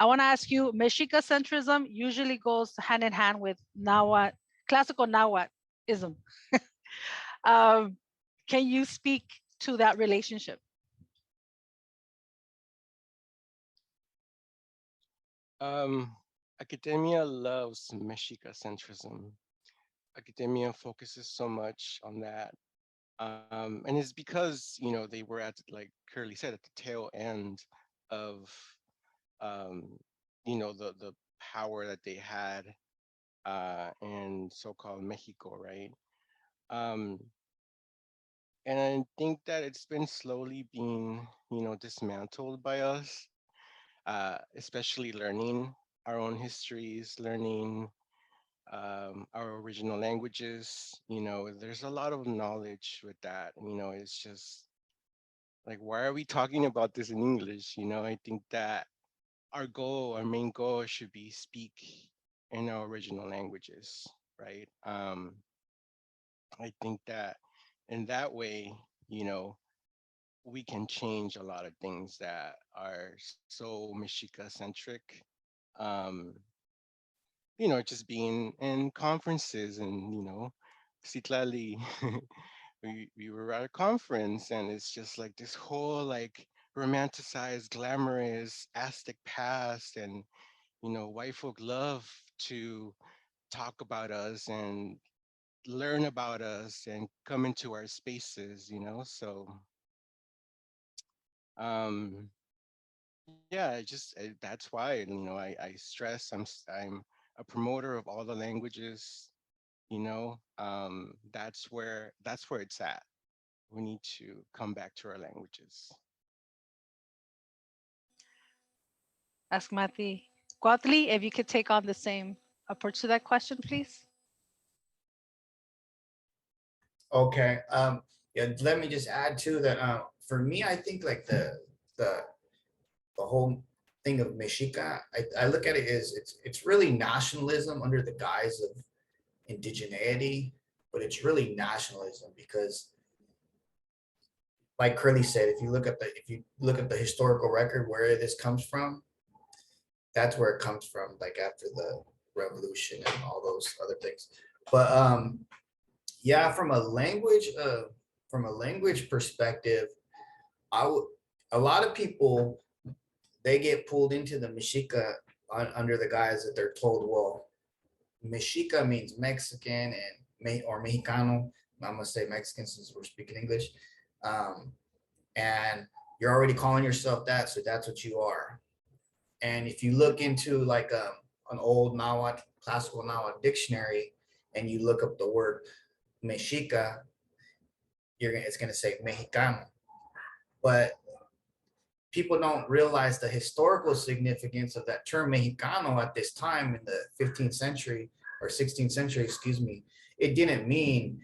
I want to ask you, Mexica-centrism usually goes hand in hand with Nahuatl, classical Nahuatlism. Can you speak to that relationship? Academia loves Mexica-centrism. Academia focuses so much on that. And it's because, you know, they were at, like Curly said, at the tail end of, you know, the power that they had in so-called Mexico, right? And I think that it's been slowly being, you know, dismantled by us, especially learning our own histories, learning our original languages. You know, there's a lot of knowledge with that. You know, it's just like, why are we talking about this in English? You know, I think that our main goal should be speak in our original languages, right? I think that in that way, you know, we can change a lot of things that are so Mexica centric. Um, you know, just being in conferences and, you know, Citlali, we were at a conference and it's just like this whole like romanticized, glamorous Aztec past, and, you know, white folk love to talk about us and learn about us and come into our spaces, you know? So, yeah, that's why, you know, I stress I'm a promoter of all the languages, you know. That's where it's at. We need to come back to our languages. Ask Mati. Cuitlahuac, if you could take on the same approach to that question, please. Okay. Yeah, let me just add to that. For me, I think like the whole thing of Mexica, I look at it as it's really nationalism under the guise of indigeneity, but it's really nationalism because like Curly said, if you look at the historical record where this comes from, that's where it comes from, like after the revolution and all those other things. But yeah, from a language perspective, a lot of people, they get pulled into the Mexica under the guise that they're told, well, Mexica means Mexican or Mexicano. I'm gonna say Mexican since we're speaking English. And you're already calling yourself that, so that's what you are. And if you look into like an old Nahuatl, classical Nahuatl dictionary, and you look up the word Mexica, it's gonna say Mexicano. But people don't realize the historical significance of that term Mexicano at this time in the 15th century or 16th century, excuse me. It didn't mean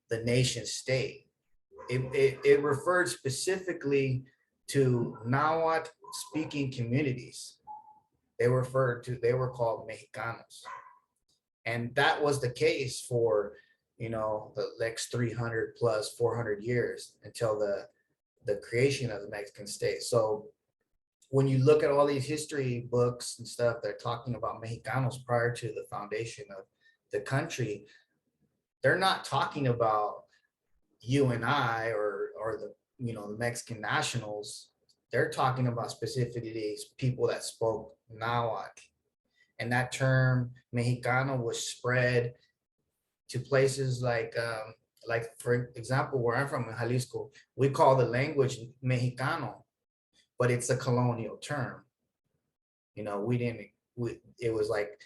the nation state. It referred specifically to Nahuatl speaking communities. They were called Mexicanos. And that was the case for, the next 300 plus 400 years until the creation of the Mexican state. So when you look at all these history books and stuff, they're talking about Mexicanos prior to the foundation of the country. They're not talking about you and I or the the Mexican nationals. They're talking about specifically people that spoke Nahuatl. And that term Mexicano was spread to places like for example, where I'm from in Jalisco, we call the language Mexicano, but it's a colonial term. It was like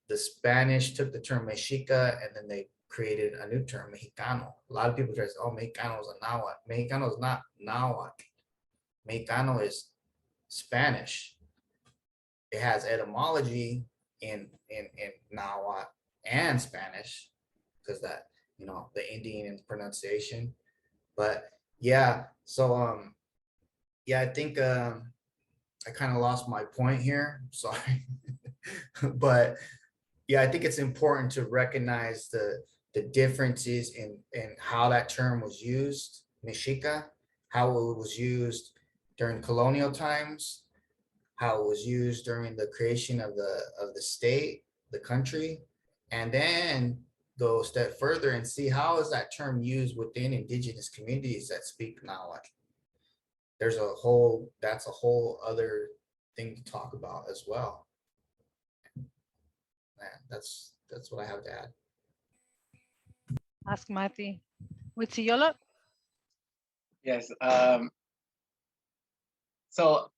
the Spanish took the term Mexica and then they created a new term, Mexicano. A lot of people say, oh, Mexicano is a Nahuatl. Mexicano is not Nahuatl. Mexicano is Spanish. It has etymology in Nahuatl and Spanish, because that, the Indian pronunciation. But yeah, so yeah, I think I kind of lost my point here. Sorry. But yeah, I think it's important to recognize the differences in how that term was used, Mexica, how it was used during colonial times, how it was used during the creation of the state, the country, and then go a step further and see how is that term used within indigenous communities that speak Nahuatl. That's a whole other thing to talk about as well. Man, that's what I have to add. Ask Mati. Witsiyolo? Yes. So,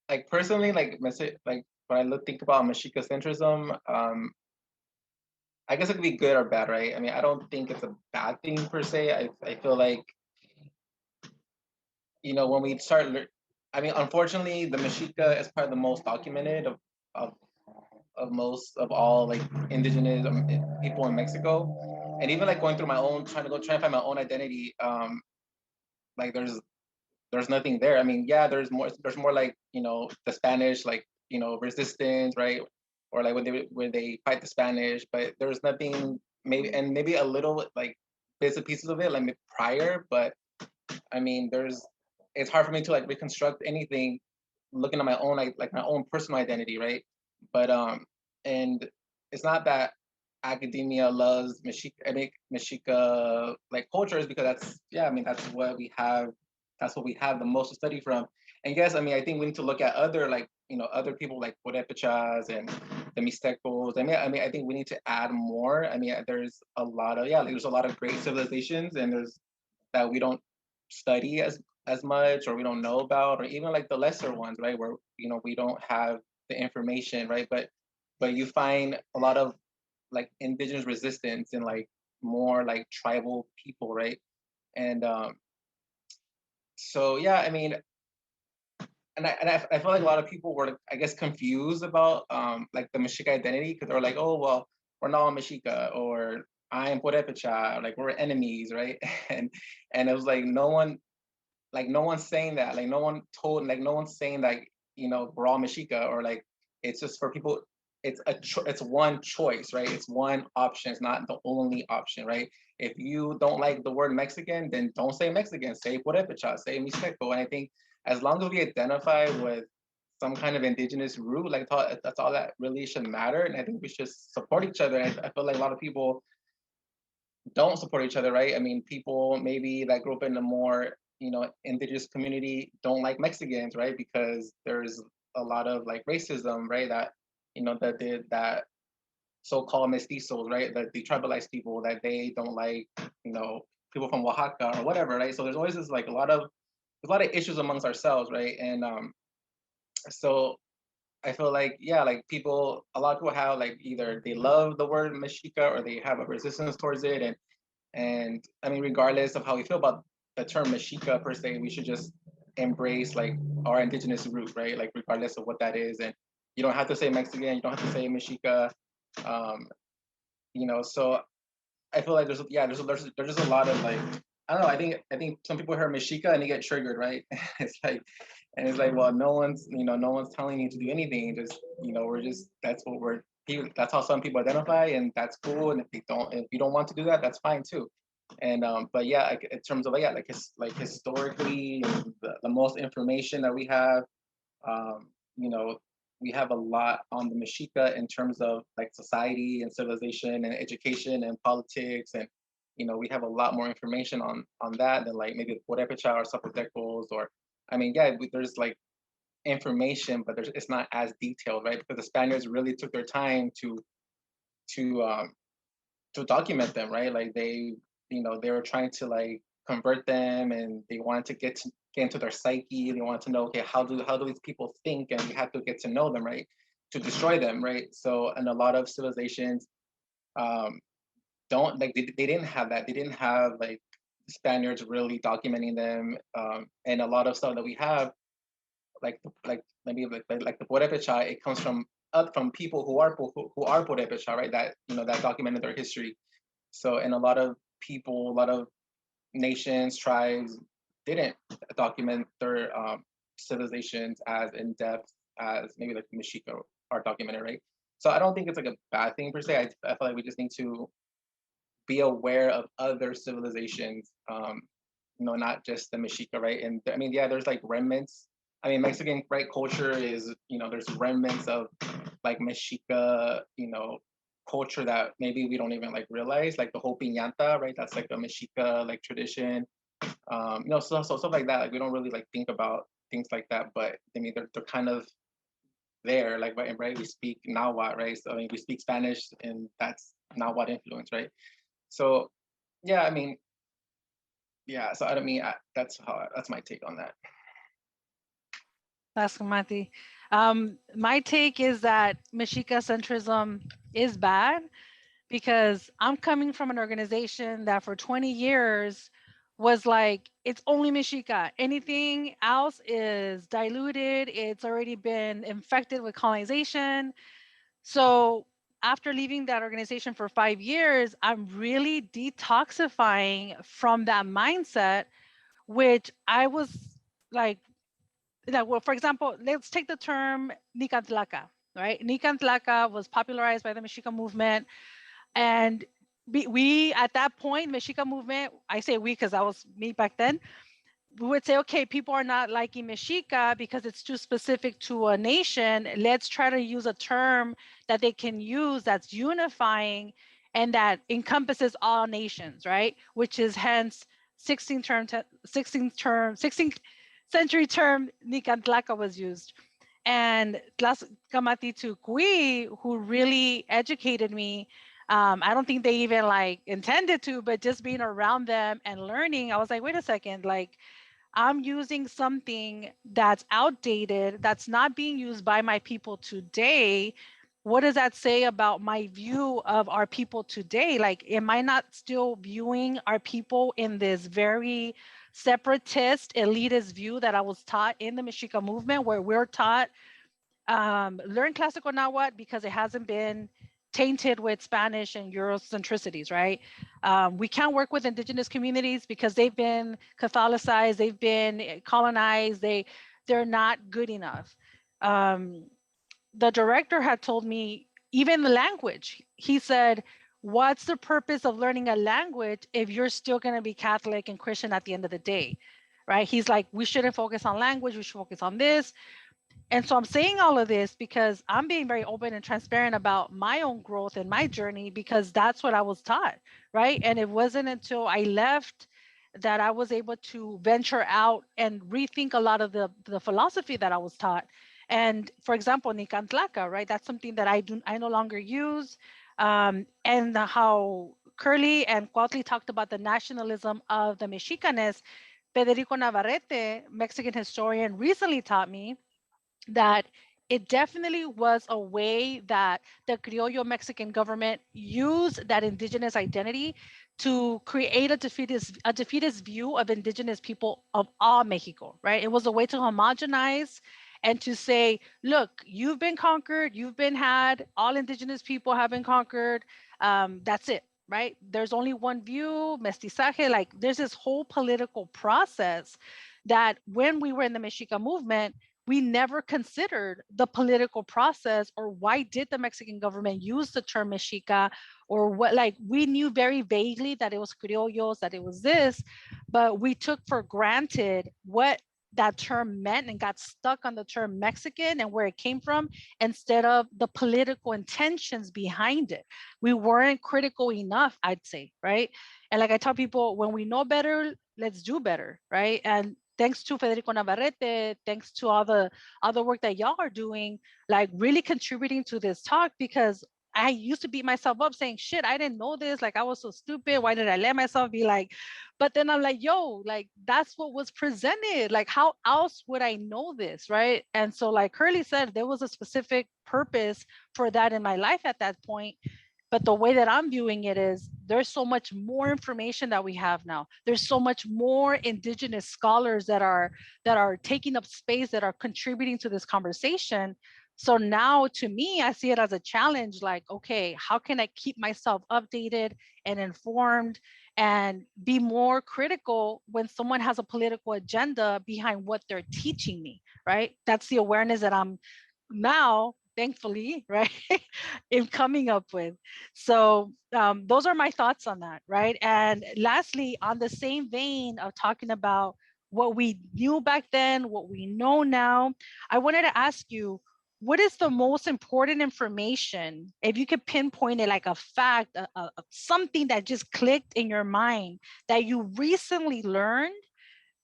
like personally, like when I think about Mexica-centrism, I guess it could be good or bad, right? I mean, I don't think it's a bad thing per se. I feel like, when we start, unfortunately, the Mexica is probably the most documented of most of all like indigenous people in Mexico. And even like going through my own, trying to find my own identity, like there's nothing there. I mean, yeah, there's more like, the Spanish, like, resistance, right? Or like when they fight the Spanish, but there's nothing, maybe a little like bits and pieces of it, like prior, but I mean, it's hard for me to like reconstruct anything looking at my own, like my own personal identity, right? But and it's not that academia loves Mexica like cultures, because that's what we have. That's what we have the most to study from. And yes, I think we need to look at other like other people like Purépechas and the Mixtecos. I think we need to add more. There's a lot of there's a lot of great civilizations, and there's that we don't study as much, or we don't know about, or even like the lesser ones, right? Where we don't have the information, right? But you find a lot of like indigenous resistance and like more like tribal people, right? And so yeah, and I feel like a lot of people were, I guess, confused about like the Mexica identity, because they were like, oh well, we're not Mexica, or I am Purépecha, like we're enemies, right? And it was like no one's saying that, like no one's saying that we're all Mexica, or like it's just for people. It's one choice, right? It's one option. It's not the only option, right? if you don't like the word Mexican, then don't say Mexican, say Purepecha, say Mixteco. And I think as long as we identify with some kind of indigenous root, like that's all that really should matter. And I think we should support each other. I feel like a lot of people don't support each other, right? I mean, people maybe that grew up in a more, indigenous community don't like Mexicans, right? Because there's a lot of like racism, right? That, that so-called mestizos, right? That the tribalized people, that they don't like, people from Oaxaca or whatever, right? So there's always this like a lot of issues amongst ourselves, right? And so I feel like, yeah, like a lot of people have like either they love the word Mexica or they have a resistance towards it. And I mean, regardless of how we feel about the term Mexica per se, we should just embrace like our indigenous root, right? Like regardless of what that is. And you don't have to say Mexican, you don't have to say Mexica. So I feel like there's just a lot of like, I don't know, I think some people hear Mexica and they get triggered, right? It's like, well, no one's telling you to do anything. Just, that's how some people identify, and that's cool. And if you don't want to do that, that's fine too. And but yeah, like, in terms of historically, the most information that we have, we have a lot on the Mexica in terms of like society and civilization and education and politics, and we have a lot more information on that than like maybe Purepecha or Zapotecos, or I mean, yeah, there's like information, but it's not as detailed, right? Because the Spaniards really took their time to document them, right? Like they were trying to like convert them, and they wanted to get into their psyche. They wanted to know, okay, how do these people think, and we have to get to know them, right? To destroy them, right? So, and a lot of civilizations don't like they didn't have that. They didn't have like Spaniards really documenting them, and a lot of stuff that we have, like maybe like the Purepecha, it comes from people who are Purepecha, right? That that documented their history. So, and a lot of people, a lot of nations, tribes didn't document their civilizations as in depth as maybe like Mexica are documented, right? So I don't think it's like a bad thing per se. I feel like we just need to be aware of other civilizations, not just the Mexica, right? And I mean, yeah, there's like remnants. I mean, Mexican, right, culture is, there's remnants of like Mexica, culture that maybe we don't even like realize, like the whole piñata, right? That's like a Mexica like tradition, so stuff like that. Like we don't really like think about things like that, but I mean, they're kind of there, like, right? We speak Nahuatl, right? So I mean, we speak Spanish, and that's Nahuatl influence, right? So, yeah, I mean, yeah. So I don't mean that's my take on that. That's Mati. My take is that Mexica-centrism is bad because I'm coming from an organization that for 20 years was like, it's only Mexica. Anything else is diluted. It's already been infected with colonization. So after leaving that organization for 5 years, I'm really detoxifying from that mindset, which I was like, well, for example, let's take the term Nicantlaca, right? Nicantlaca was popularized by the Mexica movement. And we at that point, Mexica movement, I say we because that was me back then, we would say, okay, people are not liking Mexica because it's too specific to a nation. Let's try to use a term that they can use that's unifying and that encompasses all nations, right? Which is hence 16th century term Nicantlaca was used. And Tlaxcamati Tucuy, who really educated me, I don't think they even like intended to, but just being around them and learning, I was like, wait a second, like I'm using something that's outdated, that's not being used by my people today. What does that say about my view of our people today? Like, am I not still viewing our people in this very separatist, elitist view that I was taught in the Mexica movement, where we're taught learn classical Nahuatl because it hasn't been tainted with Spanish and Eurocentricities, right? We can't work with indigenous communities because they've been Catholicized, they've been colonized, they're not good enough. The director had told me, even the language, he said, what's the purpose of learning a language if you're still going to be Catholic and Christian at the end of the day, right? He's like, we shouldn't focus on language, we should focus on this. And so I'm saying all of this because I'm being very open and transparent about my own growth and my journey, because that's what I was taught, right? And it wasn't until I left that I was able to venture out and rethink a lot of the philosophy that I was taught. And for example, Nicantlaca, right? That's something that I no longer use. And how Curly and Cuautli talked about the nationalism of the Mexicanes. Federico Navarrete, Mexican historian, recently taught me that it definitely was a way that the Criollo Mexican government used that indigenous identity to create a defeatist view of indigenous people of all Mexico, right? It was a way to homogenize and to say, look, you've been conquered, you've been had, all indigenous people have been conquered. That's it, right? There's only one view, mestizaje, like there's this whole political process that when we were in the Mexica movement, we never considered the political process, or why did the Mexican government use the term Mexica, or what, like we knew very vaguely that it was criollos, that it was this, but we took for granted what that term meant and got stuck on the term Mexican and where it came from instead of the political intentions behind it. We weren't critical enough, I'd say, right? And like I tell people, when we know better, let's do better, right? And thanks to Federico Navarrete, thanks to all the other work that y'all are doing, like really contributing to this talk, because I used to beat myself up saying, shit, I didn't know this. Like, I was so stupid. Why did I let myself be like, but then I'm like, yo, like, that's what was presented. Like, how else would I know this? Right. And so, like Curly said, there was a specific purpose for that in my life at that point. But the way that I'm viewing it is there's so much more information that we have now. There's so much more indigenous scholars that are taking up space, that are contributing to this conversation. So now to me, I see it as a challenge, like, okay, how can I keep myself updated and informed and be more critical when someone has a political agenda behind what they're teaching me, right? That's the awareness that I'm now, thankfully, right, in coming up with. So those are my thoughts on that, right? And lastly, on the same vein of talking about what we knew back then, what we know now, I wanted to ask you, what is the most important information, if you could pinpoint it, like a fact, something that just clicked in your mind that you recently learned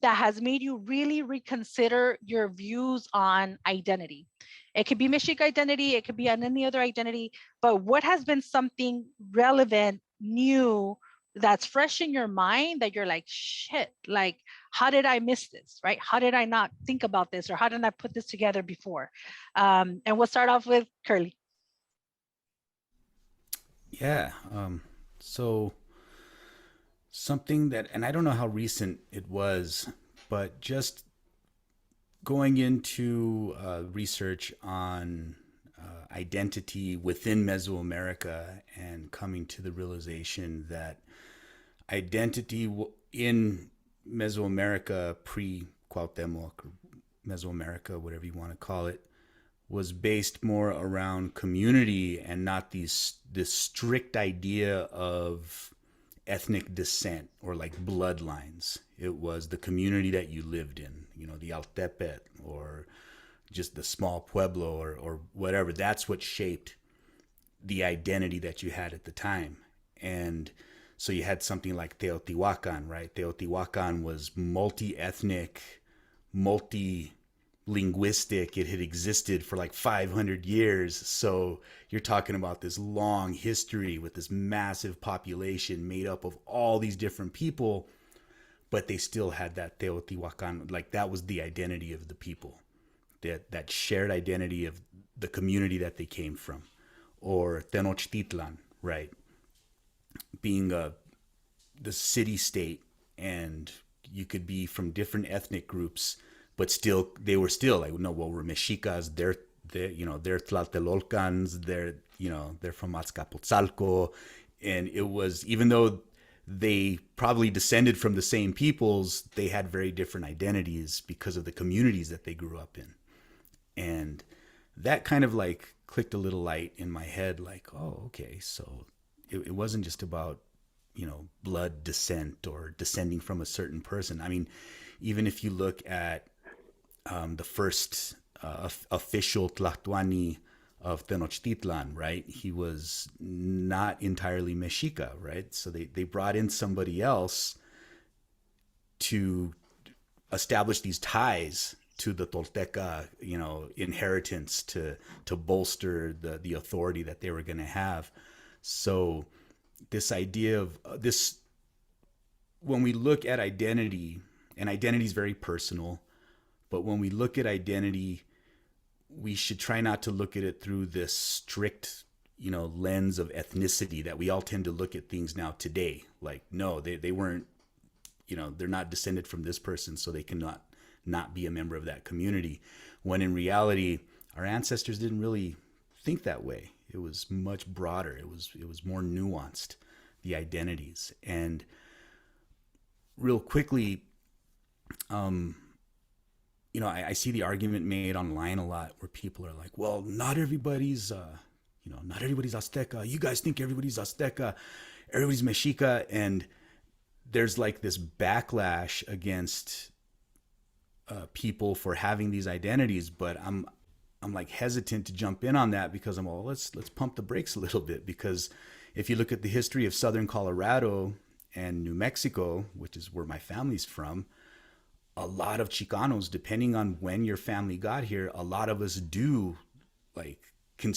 that has made you really reconsider your views on identity? It could be Mexica identity, it could be on any other identity, but what has been something relevant, new, that's fresh in your mind that you're like, shit, like, how did I miss this, right? How did I not think about this? Or how did I put this together before? And we'll start off with Curly. Yeah. So something that, and I don't know how recent it was, but just going into research on identity within Mesoamerica and coming to the realization that identity in Mesoamerica pre-Cuauhtémoc, or Mesoamerica, whatever you want to call it, was based more around community and not this strict idea of ethnic descent or like bloodlines. It was the community that you lived in, you know, the Altepet or just the small pueblo or whatever. That's what shaped the identity that you had at the time. And so you had something like Teotihuacan, right? Teotihuacan was multi-ethnic, multi-linguistic. It had existed for like 500 years. So you're talking about this long history with this massive population made up of all these different people, but they still had that Teotihuacan, like that was the identity of the people, that shared identity of the community that they came from. Or Tenochtitlan, right? Being the city state, and you could be from different ethnic groups, but still they were still like, no, well, we're Mexicas, they're Tlatelolcans, they're from Azcapotzalco. And it was, even though they probably descended from the same peoples, they had very different identities because of the communities that they grew up in. And that kind of like clicked a little light in my head, like, oh, okay, so it wasn't just about, blood descent or descending from a certain person. I mean, even if you look at the first official Tlahtuani of Tenochtitlan, right? He was not entirely Mexica, right? So they brought in somebody else to establish these ties to the Tolteca, inheritance to bolster the authority that they were going to have. So this idea of this, when we look at identity, and identity is very personal, but when we look at identity, we should try not to look at it through this strict, lens of ethnicity that we all tend to look at things now today. Like, no, they weren't, they're not descended from this person, so they cannot not be a member of that community. When in reality, our ancestors didn't really think that way. It was much broader. It was more nuanced, the identities. And real quickly, I see the argument made online a lot where people are like, well, not everybody's Azteca. You guys think everybody's Azteca, everybody's Mexica. And there's like this backlash against people for having these identities. But I'm like hesitant to jump in on that because let's pump the brakes a little bit, because if you look at the history of Southern Colorado and New Mexico, which is where my family's from, a lot of Chicanos, depending on when your family got here, a lot of us do can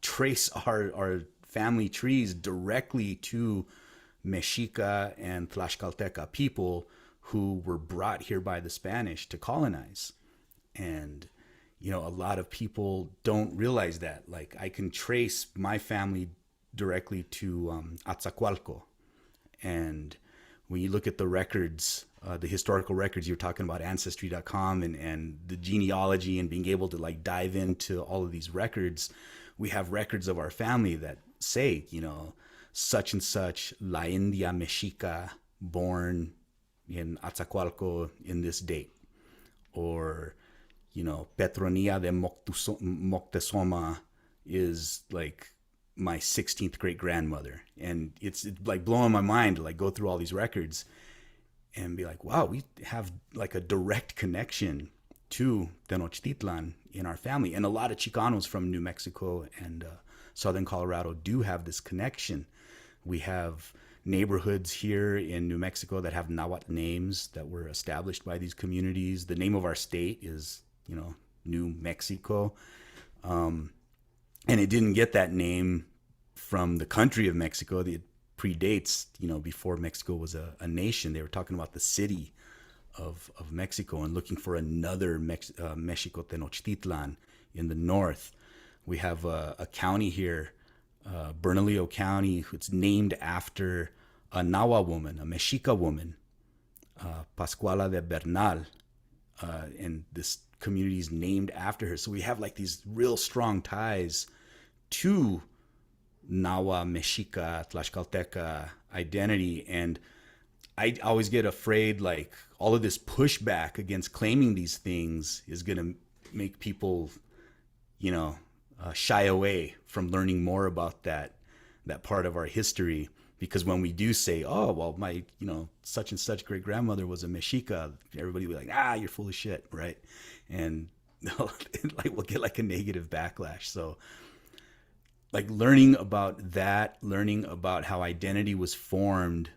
trace our family trees directly to Mexica and Tlaxcalteca people who were brought here by the Spanish to colonize. And a lot of people don't realize that. Like, I can trace my family directly to Atzacoalco. And when you look at the records, the historical records, you're talking about Ancestry.com and the genealogy and being able to dive into all of these records. We have records of our family that say, such and such, La India Mexica, born in Atzacoalco in this date. Or, Petronia de Moctezuma is my 16th great grandmother. And it's blowing my mind to go through all these records and be like, wow, we have a direct connection to Tenochtitlan in our family. And a lot of Chicanos from New Mexico and Southern Colorado do have this connection. We have neighborhoods here in New Mexico that have Nahuatl names that were established by these communities. The name of our state is, New Mexico. And it didn't get that name from the country of Mexico. It predates, before Mexico was a nation. They were talking about the city of Mexico and looking for another Mexico Tenochtitlan in the north. We have a county here, Bernalillo County, it's named after a Nahua woman, a Mexica woman, Pascuala de Bernal. And this community is named after her. So we have these real strong ties to Nahua, Mexica, Tlaxcalteca identity. And I always get afraid all of this pushback against claiming these things is going to make people, shy away from learning more about that part of our history. Because when we do say, oh, well, my, such and such great grandmother was a Mexica, everybody will be like, you're full of shit, right? And we'll get a negative backlash. So learning about that, learning about how identity was formed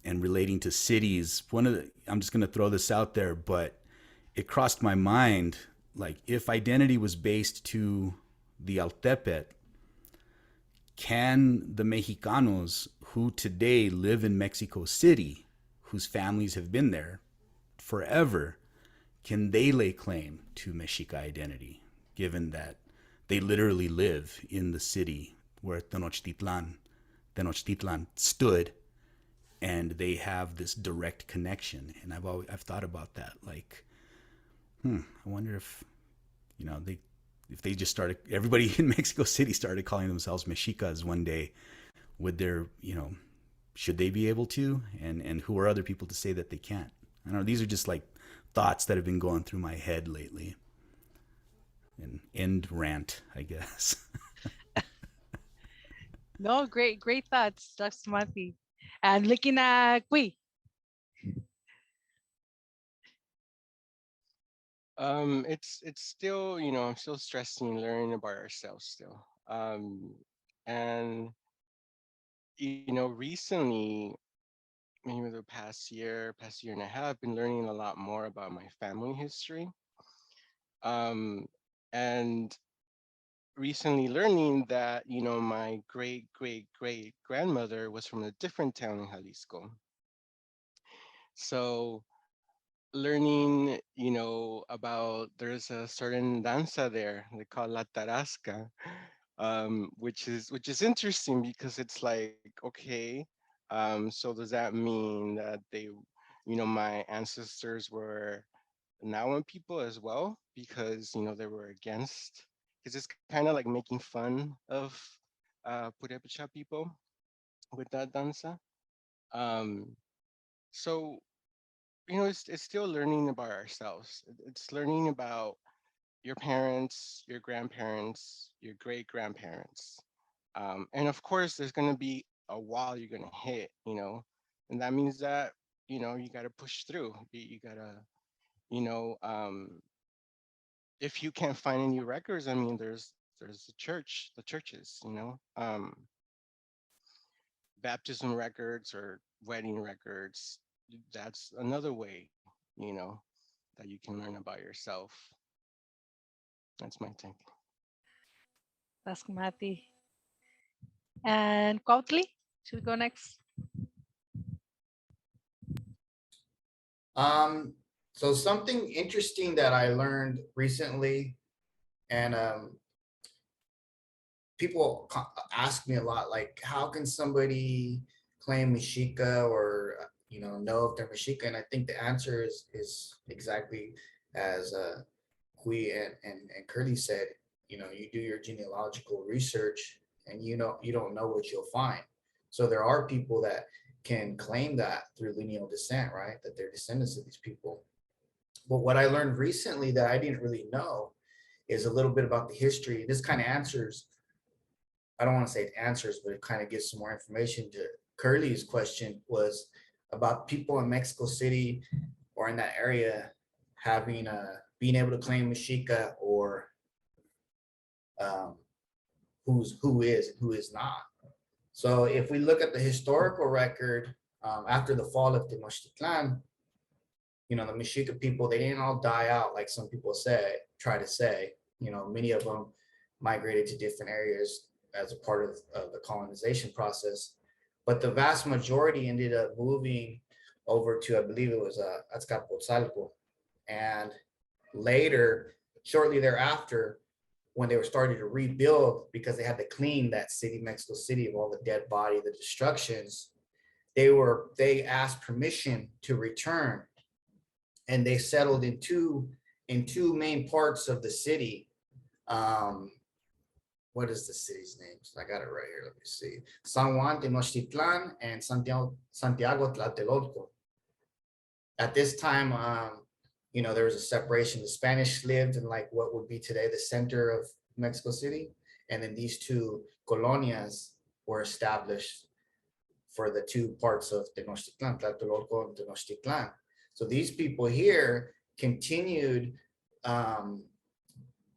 and relating to cities. I'm just going to throw this out there, but it crossed my mind, if identity was based to the Altepet, can the Mexicanos who today live in Mexico City, whose families have been there forever, can they lay claim to Mexica identity, given that they literally live in the city where Tenochtitlan stood, and they have this direct connection? And I've thought about that. I wonder if, if they just started, everybody in Mexico City started calling themselves Mexicas one day, would there, should they be able to? And who are other people to say that they can't? I don't know. These are just thoughts that have been going through my head lately. An end rant, I guess. No, great thoughts, Dr. Mati. And looking at Kui. It's still, you know, I'm still stressing learning about ourselves still. And you know, recently, maybe the past year and a half, I've been learning a lot more about my family history. Um, and recently learning that, you know, my great grandmother was from a different town in Jalisco. So learning, you know, about there's a certain danza there they call La Tarasca, which is interesting because it's like, okay, so does that mean that they, you know, my ancestors were Nahuatl people as well because, you know, they were against, because it's kind of like making fun of Purepecha people with that danza. Um, so you know, it's still learning about ourselves. It's learning about your parents, your grandparents, your great grandparents, and of course, there's gonna be a wall you're gonna hit, you know, and that means that, you know, you gotta push through. You gotta, you know, if you can't find any records, I mean, there's the churches, you know, baptism records or wedding records. That's another way, you know, that you can learn about yourself. That's my take. Dr. Mati. And Kautli, should we go next? Um, so something interesting that I learned recently, and people ask me a lot, like, how can somebody claim Mexica or know if they're Mexica? And I think the answer is exactly as Hui and Curly said. You do your genealogical research, and you don't know what you'll find. So there are people that can claim that through lineal descent, right? That they're descendants of these people. But what I learned recently that I didn't really know is a little bit about the history. This kind of answers, I don't want to say it answers, but it kind of gives some more information to Curly's question, was about people in Mexico City or in that area having being able to claim Mexica, or um, who is not. So if we look at the historical record, after the fall of Tenochtitlan, the Mexica people, they didn't all die out like some people try to say. Many of them migrated to different areas as a part of the colonization process. But the vast majority ended up moving over to, I believe it was Azcapotzalco. And later, shortly thereafter, when they were starting to rebuild, because they had to clean that city, Mexico City, of all the dead body, the destructions, they asked permission to return, and they settled in two main parts of the city. Um, what is the city's name? I got it right here. Let me see. San Juan Tenochtitlan and Santiago Tlatelolco. At this time, there was a separation. The Spanish lived in like what would be today the center of Mexico City, and then these two colonias were established for the two parts of Tenochtitlan, Tlatelolco and Tenochtitlan. So these people here continued um,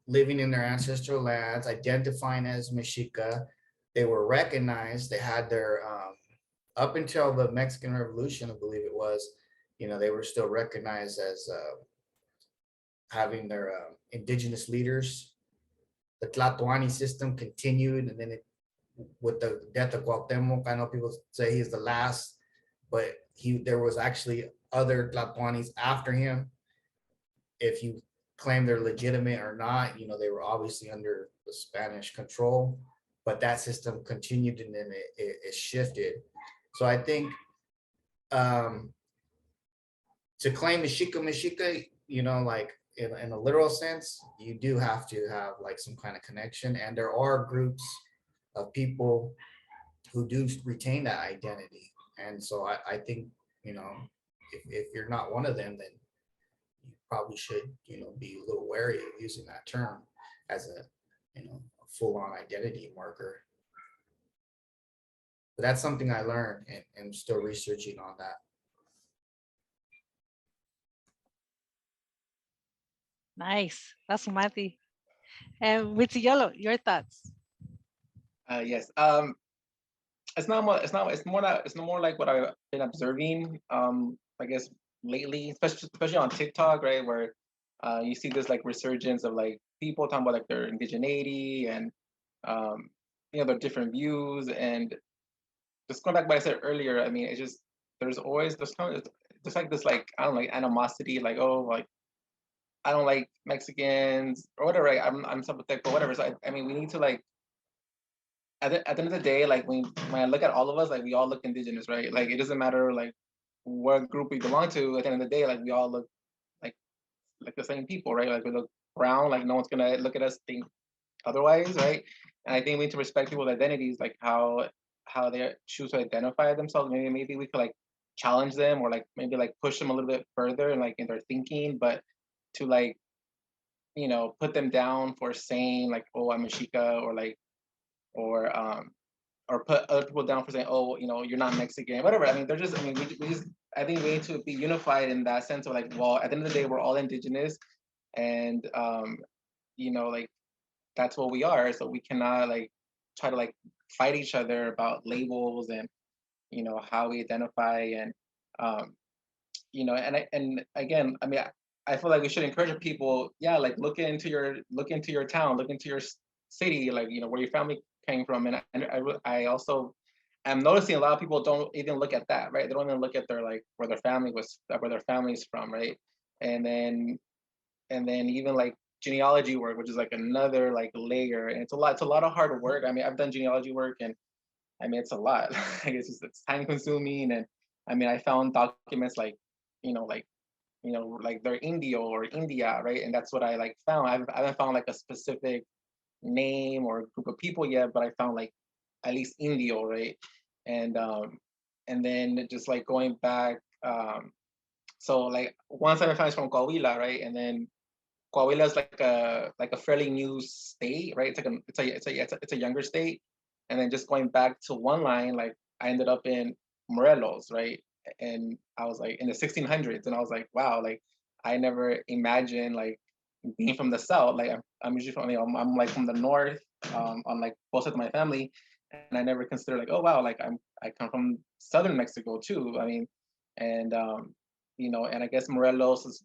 living in their ancestral lands, identifying as Mexica. They were recognized. They had their, up until the Mexican Revolution, I believe it was, they were still recognized as having their indigenous leaders. The Tlatoani system continued, and then with the death of Cuauhtemoc, I know people say he's the last, but there was actually other Tlatoanis after him. If you claim they're legitimate or not, they were obviously under the Spanish control, but that system continued, and then it shifted. So I think to claim Mexica, like in a literal sense, you do have to have like some kind of connection, and there are groups of people who do retain that identity. And so I think, if you're not one of them, then you probably should, be a little wary of using that term as a full-on identity marker. But that's something I learned, and I'm still researching on that. Nice. That's Mati. And with Yellow, your thoughts? Yes. It's not more. It's not. It's more. Not, it's no more like what I've been observing. I guess lately, especially on TikTok, right, where you see this like resurgence of like people talking about like their indigeneity and um, their different views. And just going back to what I said earlier, I mean, it's just there's kind of there's like this like I don't know, like animosity, like oh like I don't like Mexicans or whatever. Right? I'm sympathetic or whatever. So I mean, we need to like at the end of the day, like when I look at all of us, like we all look indigenous, right? Like it doesn't matter like what group we belong to. At the end of the day, like we all look like the same people, right? Like we look brown. Like no one's gonna look at us think otherwise, right? And I think we need to respect people's identities, like how they choose to identify themselves. Maybe we could like challenge them or like maybe like push them a little bit further and like in their thinking, but to like put them down for saying like oh I'm Mexica or or put other people down for saying, oh, you're not Mexican, whatever. I mean, they're just, I mean, we just, I think we need to be unified in that sense of like, well, at the end of the day, we're all indigenous and, like that's what we are. So we cannot like try to like fight each other about labels and, how we identify and, and again, I mean, I feel like we should encourage people, yeah, like look into your town, look into your city, like where your family came from, I also am noticing a lot of people don't even look at that, right? They don't even look at their like where their family's from, right? And then even like genealogy work, which is like another like layer, and it's a lot of hard work. I mean, I've done genealogy work, and I mean it's a lot. I guess it's time consuming, and I mean I found documents like you know like like they're Indio or India, right? And that's what I like found. I haven't found like a specific name or group of people yet, but I found like at least Indio, right? And then just like going back, so like one side of my family's from Coahuila, right? And then Coahuila is like a fairly new state, right? It's like it's a younger state. And then just going back to one line, like I ended up in Morelos, right? And I was like in the 1600s, and I was like, wow, like I never imagined like being from the south. Like I'm usually from, I'm like from the north, on like both sides of my family, and I never considered like, oh wow, like I come from southern Mexico too. I mean, and and I guess Morelos is,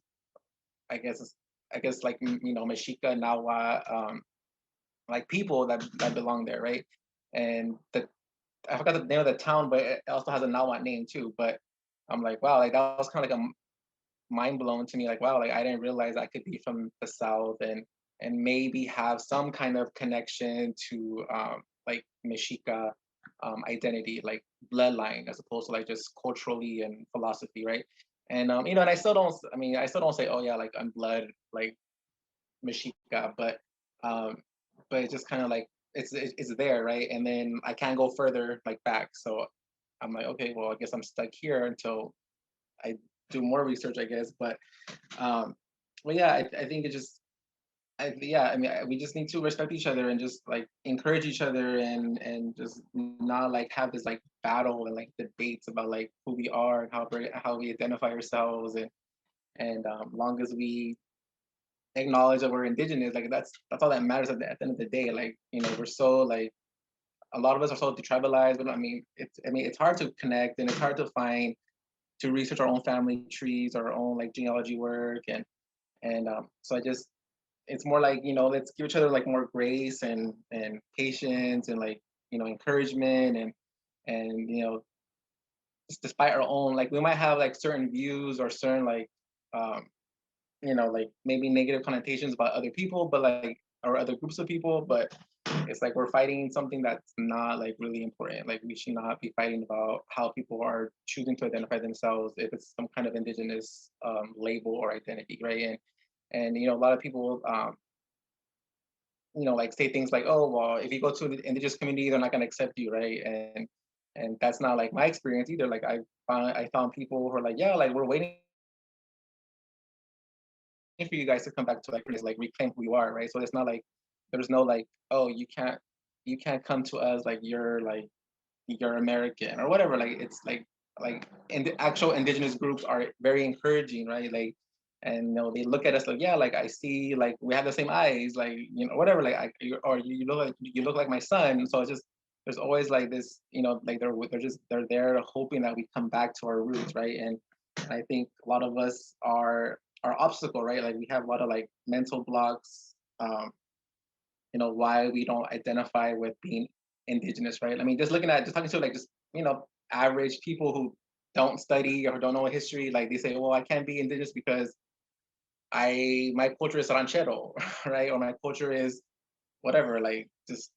I guess is, I guess like Mexica, Nahuatl, like people that belong there, right? And I forgot the name of the town, but it also has a Nahuatl name too. But I'm like, wow, like that was kind of like a mind blown to me. Like, wow, like I didn't realize I could be from the South and maybe have some kind of connection to like Mexica identity, like bloodline, as opposed to like just culturally and philosophy, right? And and I still don't. I mean, I still don't say, oh yeah, like I'm blood, like Mexica, um, but it's just kind of like it's there, right? And then I can't go further like back, so I'm like, okay, well, I guess I'm stuck here until I do more research, I guess. Um, but yeah, I think it just, yeah, I mean, we just need to respect each other and just like encourage each other and just not like have this like battle and like debates about like who we are and how we identify ourselves and long as we acknowledge that we're indigenous, like that's all that matters at the end of the day. Like we're so like a lot of us are so detribalized, but I mean it's hard to connect and it's hard to research our own family trees, our own like genealogy work, and so I just it's more like let's give each other like more grace and patience and like encouragement and just despite our own like we might have like certain views or certain like um like maybe negative connotations about other people, but like or other groups of people, but it's like we're fighting something that's not like really important. Like we should not be fighting about how people are choosing to identify themselves if it's some kind of indigenous label or identity, right? And a lot of people like say things like, oh well, if you go to the indigenous community, they're not going to accept you, right? And that's not like my experience either. Like I found people who are like, yeah, like we're waiting for you guys to come back to like reclaim who you are, right? So it's not like there's no like, oh you can't come to us like you're like you're American or whatever. Like it's like in the actual indigenous groups are very encouraging, right? Like, and you know, they look at us like, yeah, like I see, like we have the same eyes, like, you know, whatever, like or you look like my son. So it's just, there's always like this, you know, like they're there hoping that we come back to our roots, right? And I think a lot of us are obstacle, right? Like we have a lot of like mental blocks, you know, why we don't identify with being indigenous, right? I mean, just talking to like just, you know, average people who don't study or don't know history, like they say, well, I can't be indigenous because my culture is ranchero, right? Or my culture is whatever, like just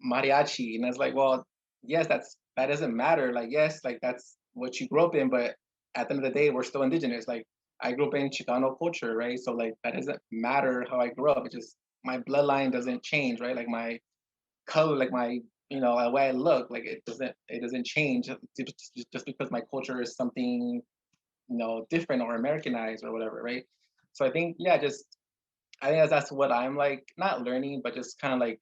mariachi. And it's like, well, yes, that doesn't matter. Like, yes, like that's what you grew up in, but at the end of the day, we're still indigenous. Like I grew up in Chicano culture, right? So like that doesn't matter how I grew up. It just, my bloodline doesn't change, right? Like my color, like my, you know, the way I look, like it doesn't change just because my culture is something, you know, different or Americanized or whatever, right? So I think, yeah, just I think that's what I'm like, not learning, but just kind of like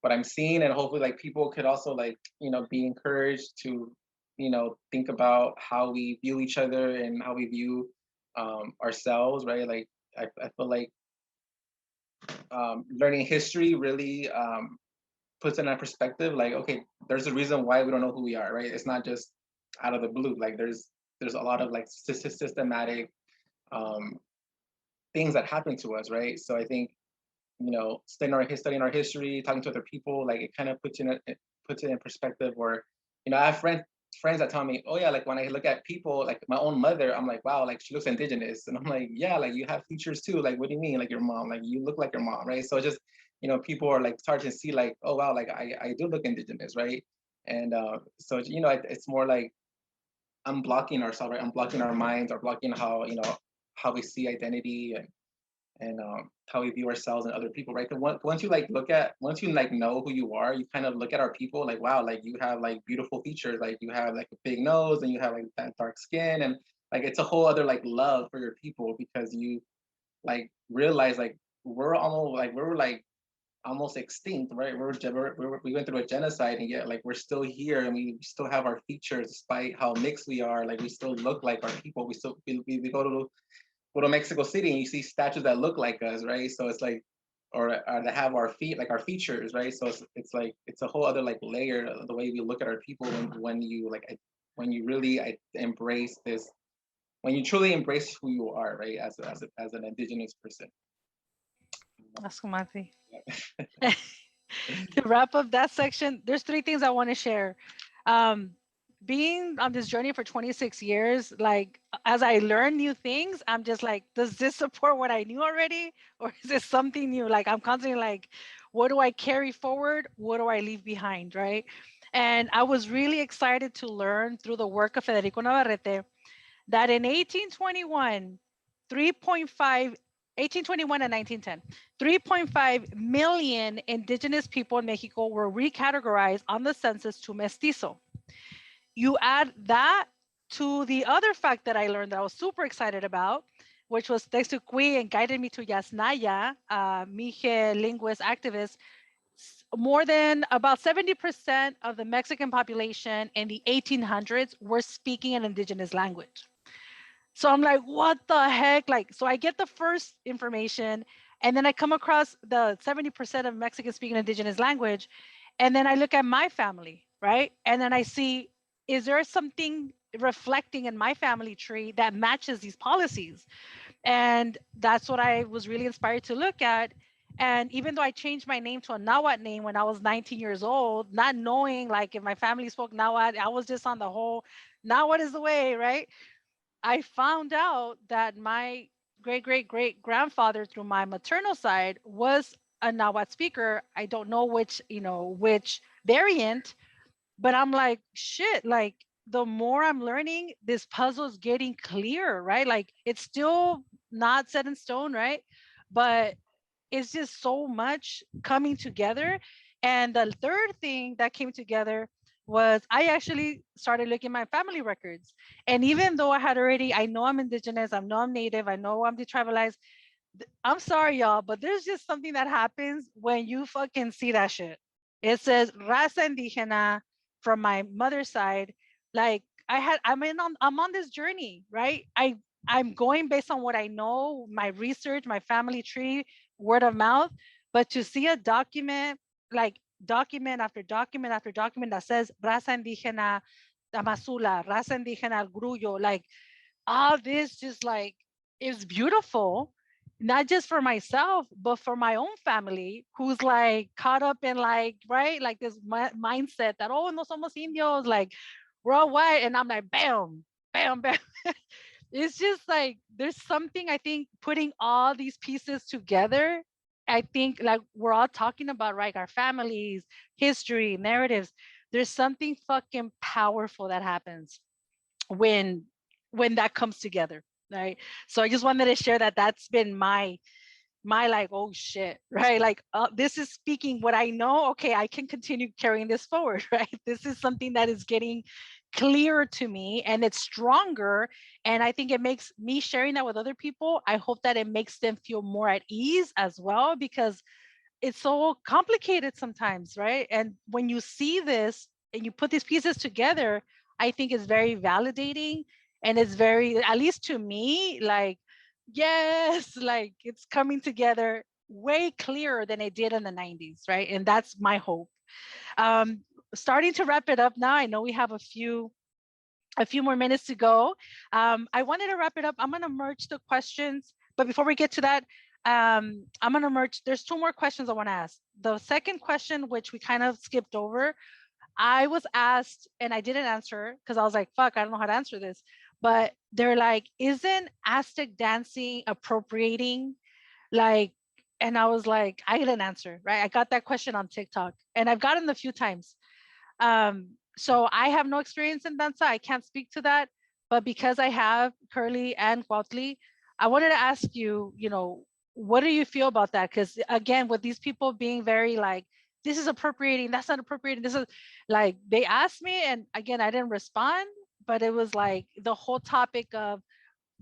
what I'm seeing, and hopefully like people could also like, you know, be encouraged to, you know, think about how we view each other and how we view ourselves, right? Like I feel like learning history really puts in that perspective. Like, okay, there's a reason why we don't know who we are, right? It's not just out of the blue. Like there's a lot of like systematic um, things that happen to us, right? So I think, you know, studying our history, talking to other people, like it kind of it puts it in perspective. Where, you know, I have friends that tell me, oh yeah, like when I look at people, like my own mother, I'm like, wow, like she looks indigenous, and I'm like, yeah, like you have features too. Like, what do you mean, like your mom? Like you look like your mom, right? So just, you know, people are like starting to see like, oh wow, like I do look indigenous, right? And so, you know, it's more like unblocking ourselves, right? Unblocking our minds, or blocking how, you know, how we see identity, and how we view ourselves and other people, right? Once you like once you like know who you are, you kind of look at our people like, wow, like you have like beautiful features, like you have like a big nose and you have like that dark skin, and like it's a whole other like love for your people, because you like realize like we're like almost extinct, right? We went through a genocide, and yet like we're still here, and we still have our features despite how mixed we are. Like we still look like our people. We go to Mexico City and you see statues that look like us, right? So it's like, or that have our feet, like our features, right? So it's like, it's a whole other like layer of the way we look at our people when you like, when you really embrace this, when you truly embrace who you are, right? As an indigenous person. Askumati. To wrap up that section, there's three things I want to share. Being on this journey for 26 years, like as I learn new things, I'm just like, does this support what I knew already? Or is this something new? Like I'm constantly like, what do I carry forward? What do I leave behind, right? And I was really excited to learn through the work of Federico Navarrete that in 1821, 3.5 1821 and 1910, 3.5 million indigenous people in Mexico were recategorized on the census to mestizo. You add that to the other fact that I learned that I was super excited about, which was thanks to Cui and guided me to Yasnaya, Mije linguist activist. More than about 70% of the Mexican population in the 1800s were speaking an indigenous language. So I'm like, what the heck? Like, so I get the first information, and then I come across the 70% of Mexicans speaking indigenous language. And then I look at my family, right? And then I see, is there something reflecting in my family tree that matches these policies? And that's what I was really inspired to look at. And even though I changed my name to a Nahuatl name when I was 19 years old, not knowing like if my family spoke Nahuatl, I was just on the whole, Nahuatl is the way, right? I found out that my great grandfather through my maternal side was a Nahuatl speaker. I don't know which variant, but I'm like, shit, like the more I'm learning, this puzzle's getting clearer, right? Like it's still not set in stone, right? But it's just so much coming together. And the third thing that came together was I actually started looking at my family records. And even though I know I'm indigenous, I know I'm native, I know I'm detribalized. I'm sorry, y'all, but there's just something that happens when you fucking see that shit. It says raza indígena from my mother's side, like I'm on this journey, right? I'm going based on what I know, my research, my family tree, word of mouth. But to see a document, like document after document after document that says raza indígena Tamazula, raza indígena Grullo, like all this just like is beautiful, not just for myself, but for my own family who's like caught up in like, right, like this mindset that, oh, no somos indios, like we're all white. And I'm like, bam, bam, bam. It's just like there's something, I think, putting all these pieces together. I think like we're all talking about, right, our families, history, narratives. There's something fucking powerful that happens when that comes together, right? So I just wanted to share that. That's been my like, oh shit, right? Like this is speaking what I know. Okay, I can continue carrying this forward, right? This is something that is getting clearer to me, and it's stronger. And I think it makes me sharing that with other people, I hope that it makes them feel more at ease as well, because it's so complicated sometimes, right? And when you see this and you put these pieces together, I think it's very validating, and it's very, at least to me, like, yes, like it's coming together way clearer than it did in the 90s, right? And that's my hope. Um, Starting to wrap it up now. I know we have a few more minutes to go. I wanted to wrap it up. I'm going to merge the questions, but before we get to that, I'm going to merge. There's two more questions I want to ask. The second question, which we kind of skipped over, I was asked and I didn't answer because I was like, fuck, I don't know how to answer this. But they're like, isn't Aztec dancing appropriating? Like, and I was like, I didn't answer, right? I got that question on TikTok and I've gotten a few times. So I have no experience in danza. I can't speak to that. But because I have Curly and Cuautli, I wanted to ask you, what do you feel about that? Because again, with these people being very like, this is appropriating, that's not appropriating, this is like, they asked me, and again, I didn't respond, but it was like the whole topic of,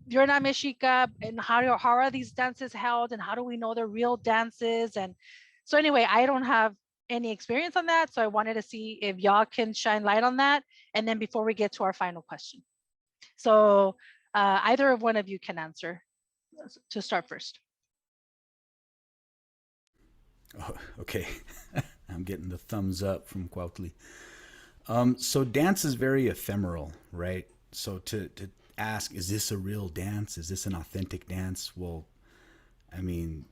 you're not Mexica, and how are these dances held, and how do we know they're real dances? And so anyway, I don't have any experience on that, so I wanted to see if y'all can shine light on that, and then before we get to our final question. So either of one of you can answer to start first. Oh, okay. I'm getting the thumbs up from Cuautli. So dance is very ephemeral, right? So to ask, is this a real dance? Is this an authentic dance? Well, I mean,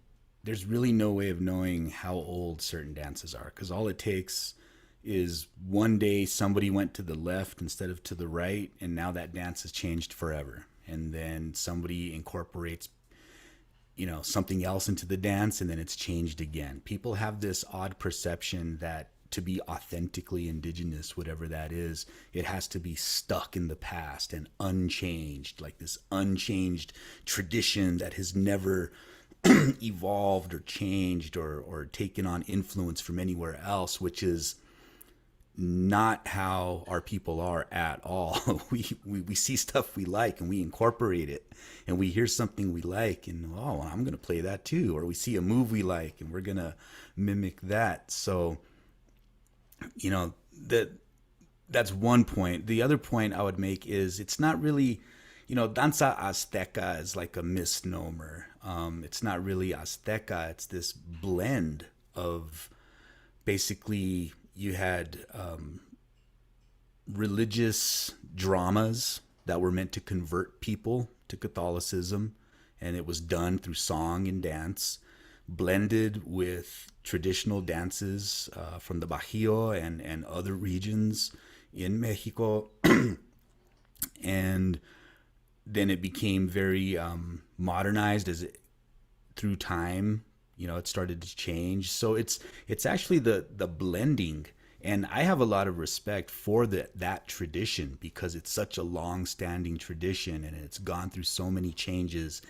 there's really no way of knowing how old certain dances are, because all it takes is one day somebody went to the left instead of to the right, and now that dance has changed forever. And then somebody incorporates something else into the dance, and then it's changed again. People have this odd perception that to be authentically indigenous, whatever that is, it has to be stuck in the past and unchanged, like this unchanged tradition that has never evolved or changed or taken on influence from anywhere else, which is not how our people are at all. We see stuff we like and we incorporate it, and we hear something we like and, oh, I'm going to play that too. Or we see a move we like and we're going to mimic that. So, that's one point. The other point I would make is it's not really, danza Azteca is like a misnomer. It's not really Azteca. It's this blend of basically, you had religious dramas that were meant to convert people to Catholicism, and it was done through song and dance, blended with traditional dances from the Bajío and other regions in Mexico. And then it became very modernized through time. It started to change. So it's actually the blending, and I have a lot of respect for that tradition, because it's such a long-standing tradition and it's gone through so many changes.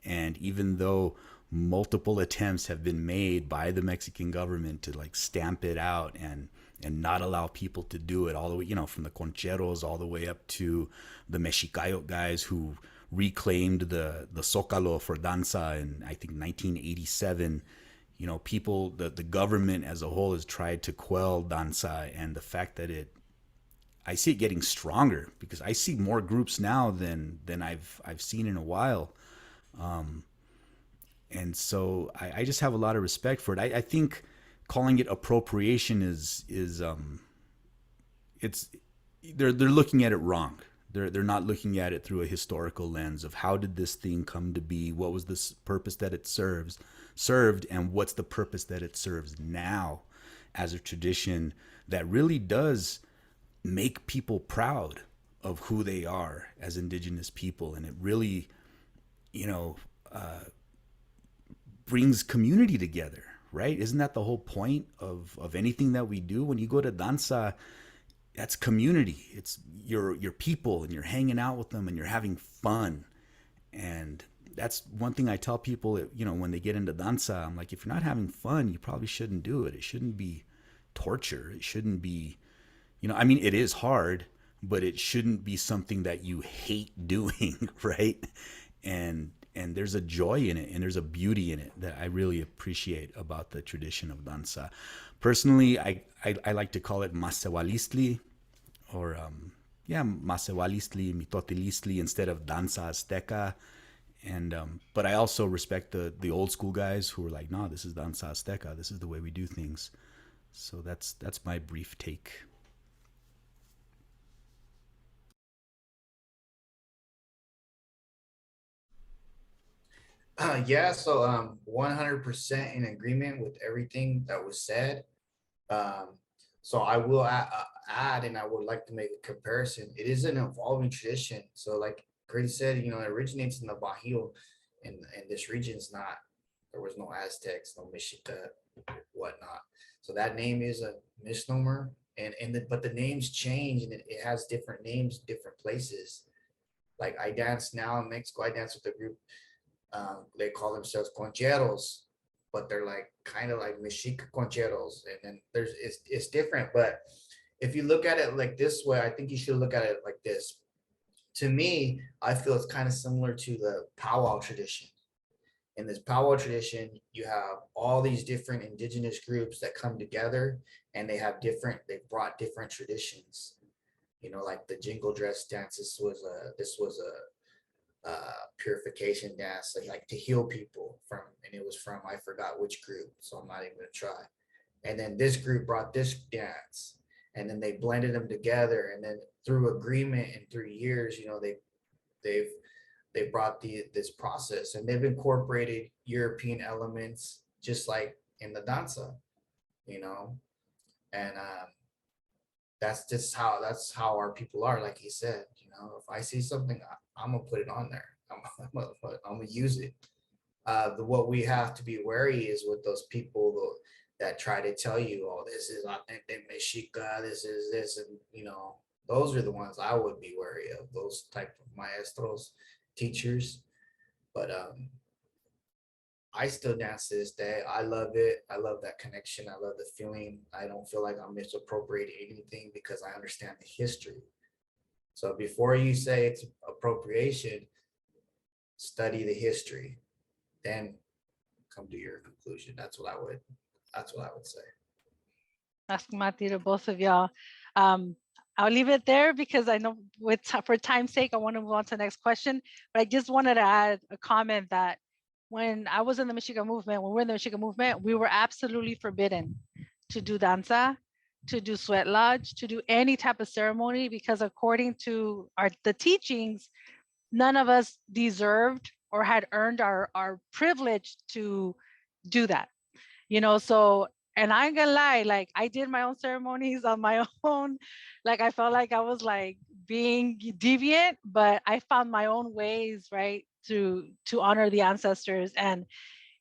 And even though multiple attempts have been made by the Mexican government to like stamp it out and not allow people to do it, all the way, from the concheros all the way up to the Mexicayo guys who reclaimed the Zócalo for danza in, I think, 1987. People, the government as a whole has tried to quell danza, and the fact that it I see it getting stronger because I see more groups now than I've seen in a while. And so I just have a lot of respect for it. I think calling it appropriation is it's they're looking at it wrong. They're not looking at it through a historical lens of how did this thing come to be, what was this purpose that it served, and what's the purpose that it serves now as a tradition that really does make people proud of who they are as Indigenous people, and it really, you know, brings community together, right? Isn't that the whole point of anything that we do? When you go to danza, that's community. It's your people, and you're hanging out with them, and you're having fun. And that's one thing I tell people, you know, when they get into danza, I'm like, if you're not having fun, you probably shouldn't do it. It shouldn't be torture. It shouldn't be, you know, I mean, it is hard, but it shouldn't be something that you hate doing, right? And there's a joy in it, and there's a beauty in it that I really appreciate about the tradition of danza. Personally, I like to call it masewalistli, or masewalistli, mitotilistli, instead of danza azteca. And but I also respect the old school guys who are like, no, this is danza azteca. This is the way we do things. So that's my brief take. Yeah, so 100% in agreement with everything that was said. So I will add, and I would like to make a comparison. It is an evolving tradition. So like Chris said, you know, it originates in the Bajío, and this region's not, there was no Aztecs, no Mexica, whatnot. So that name is a misnomer, but the names change, and it has different names, different places. Like I dance now in Mexico, I dance with a group. They call themselves concheros, but they're like kind of like Mexica concheros, and then it's different. But if you look at it like this way, I think you should look at it like this. To me, I feel it's kind of similar to the powwow tradition. In this powwow tradition, you have all these different indigenous groups that come together, and they brought different traditions. You know, like the jingle dress dance. This was a purification dance, like to heal people from, and it was from, I forgot which group, so I'm not even gonna try. And then this group brought this dance, and then they blended them together, and then through agreement and through years, you know, they brought this process, and they've incorporated European elements just like in the danza, you know. And that's how our people are, like he said. You know, if I see something, I'm gonna put it on there. I'm gonna use it. What we have to be wary is with those people that try to tell you, oh, this is authentic Mexica, this is this, and you know, those are the ones I would be wary of, those type of maestros, teachers. But I still dance to this day. I love it. I love that connection. I love the feeling. I don't feel like I'm misappropriating anything because I understand the history. So before you say it's appropriation, study the history, then come to your conclusion. That's what I would say. Ask Mati to both of y'all. I'll leave it there because I know for time's sake, I want to move on to the next question. But I just wanted to add a comment that when I was in the Mexica movement, when we were in the Mexica movement, we were absolutely forbidden to do danza, to do sweat lodge, to do any type of ceremony, because according to the teachings, none of us deserved or had earned our privilege to do that. You know, so, and I ain't gonna lie, like I did my own ceremonies on my own. Like I felt like I was like being deviant, but I found my own ways, right, to honor the ancestors. And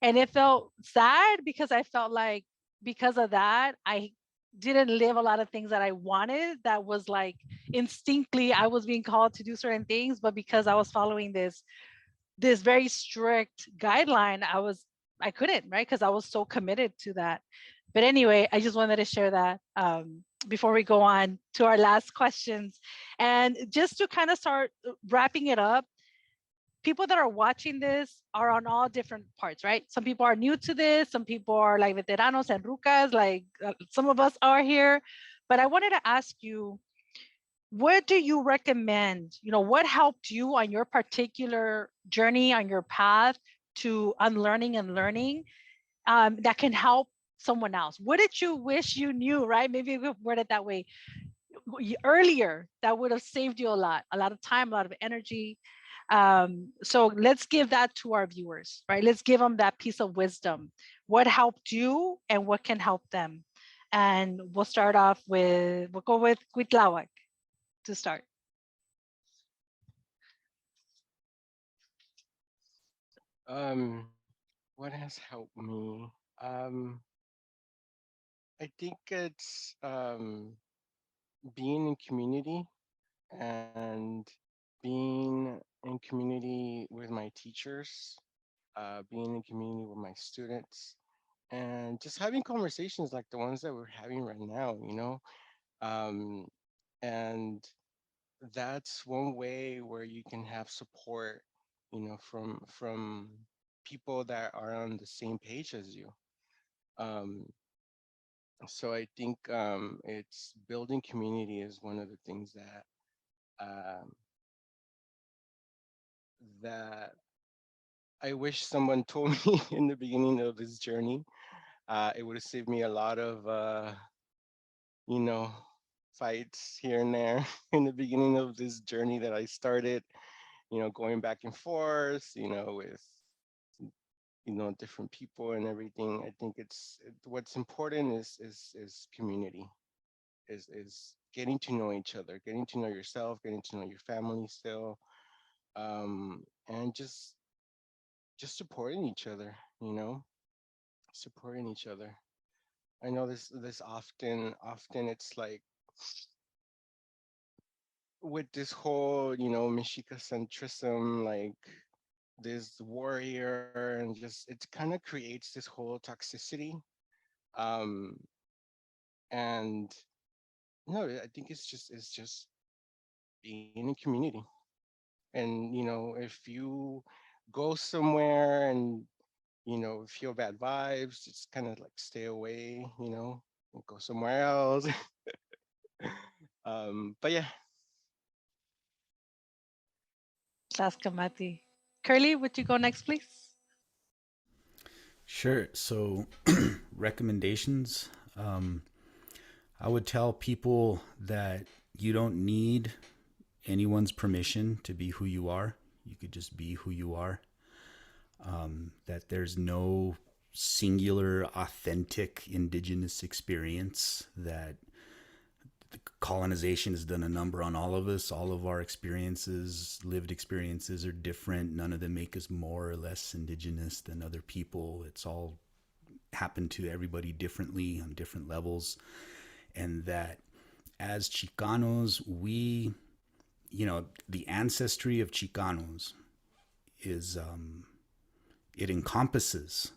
it felt sad because I felt like because of that, I didn't live a lot of things that I wanted. That was like instinctively I was being called to do certain things, but because I was following this very strict guideline, I couldn't, right? Because I was so committed to that. But anyway, I just wanted to share that before we go on to our last questions. And just to kind of start wrapping it up, people that are watching this are on all different parts, right? Some people are new to this. Some people are like veteranos and rucas, like some of us are here. But I wanted to ask you, what do you recommend? What helped you on your particular journey, on your path to unlearning and learning, that can help someone else? What did you wish you knew, right? Maybe we word it that way, earlier, that would have saved you a lot of time, a lot of energy. So let's give that to our viewers, right? Let's give them that piece of wisdom. What helped you and what can help them? And we'll go with Cuitlahuac to start. What has helped me? I think it's being in community and being in community with my teachers, being in community with my students, and just having conversations like the ones that we're having right now, um, and that's one way where you can have support, from people that are on the same page as you. Um, so I think it's building community is one of the things um, that I wish someone told me in the beginning of this journey. It would have saved me a lot of, you know, fights here and there in the beginning of this journey that I started, going back and forth, with, different people and everything. I think what's important is community, is getting to know each other, getting to know yourself, getting to know your family still, and just supporting each other, supporting each other. I know this often it's like with this whole, Mexica-centrism, like this warrior, and just it kind of creates this whole toxicity. Um, and no, I think it's just being in community. And if you go somewhere and feel bad vibes, just kind of like stay away, and go somewhere else. But yeah. Tlaskamati. Curly, would you go next, please? Sure. So, recommendations. I would tell people that you don't need anyone's permission to be who you are. You could just be who you are. That there's no singular, authentic indigenous experience, that colonization has done a number on all of us. All of our experiences, lived experiences, are different. None of them make us more or less indigenous than other people. It's all happened to everybody differently on different levels. And that as Chicanos, the ancestry of Chicanos is, it encompasses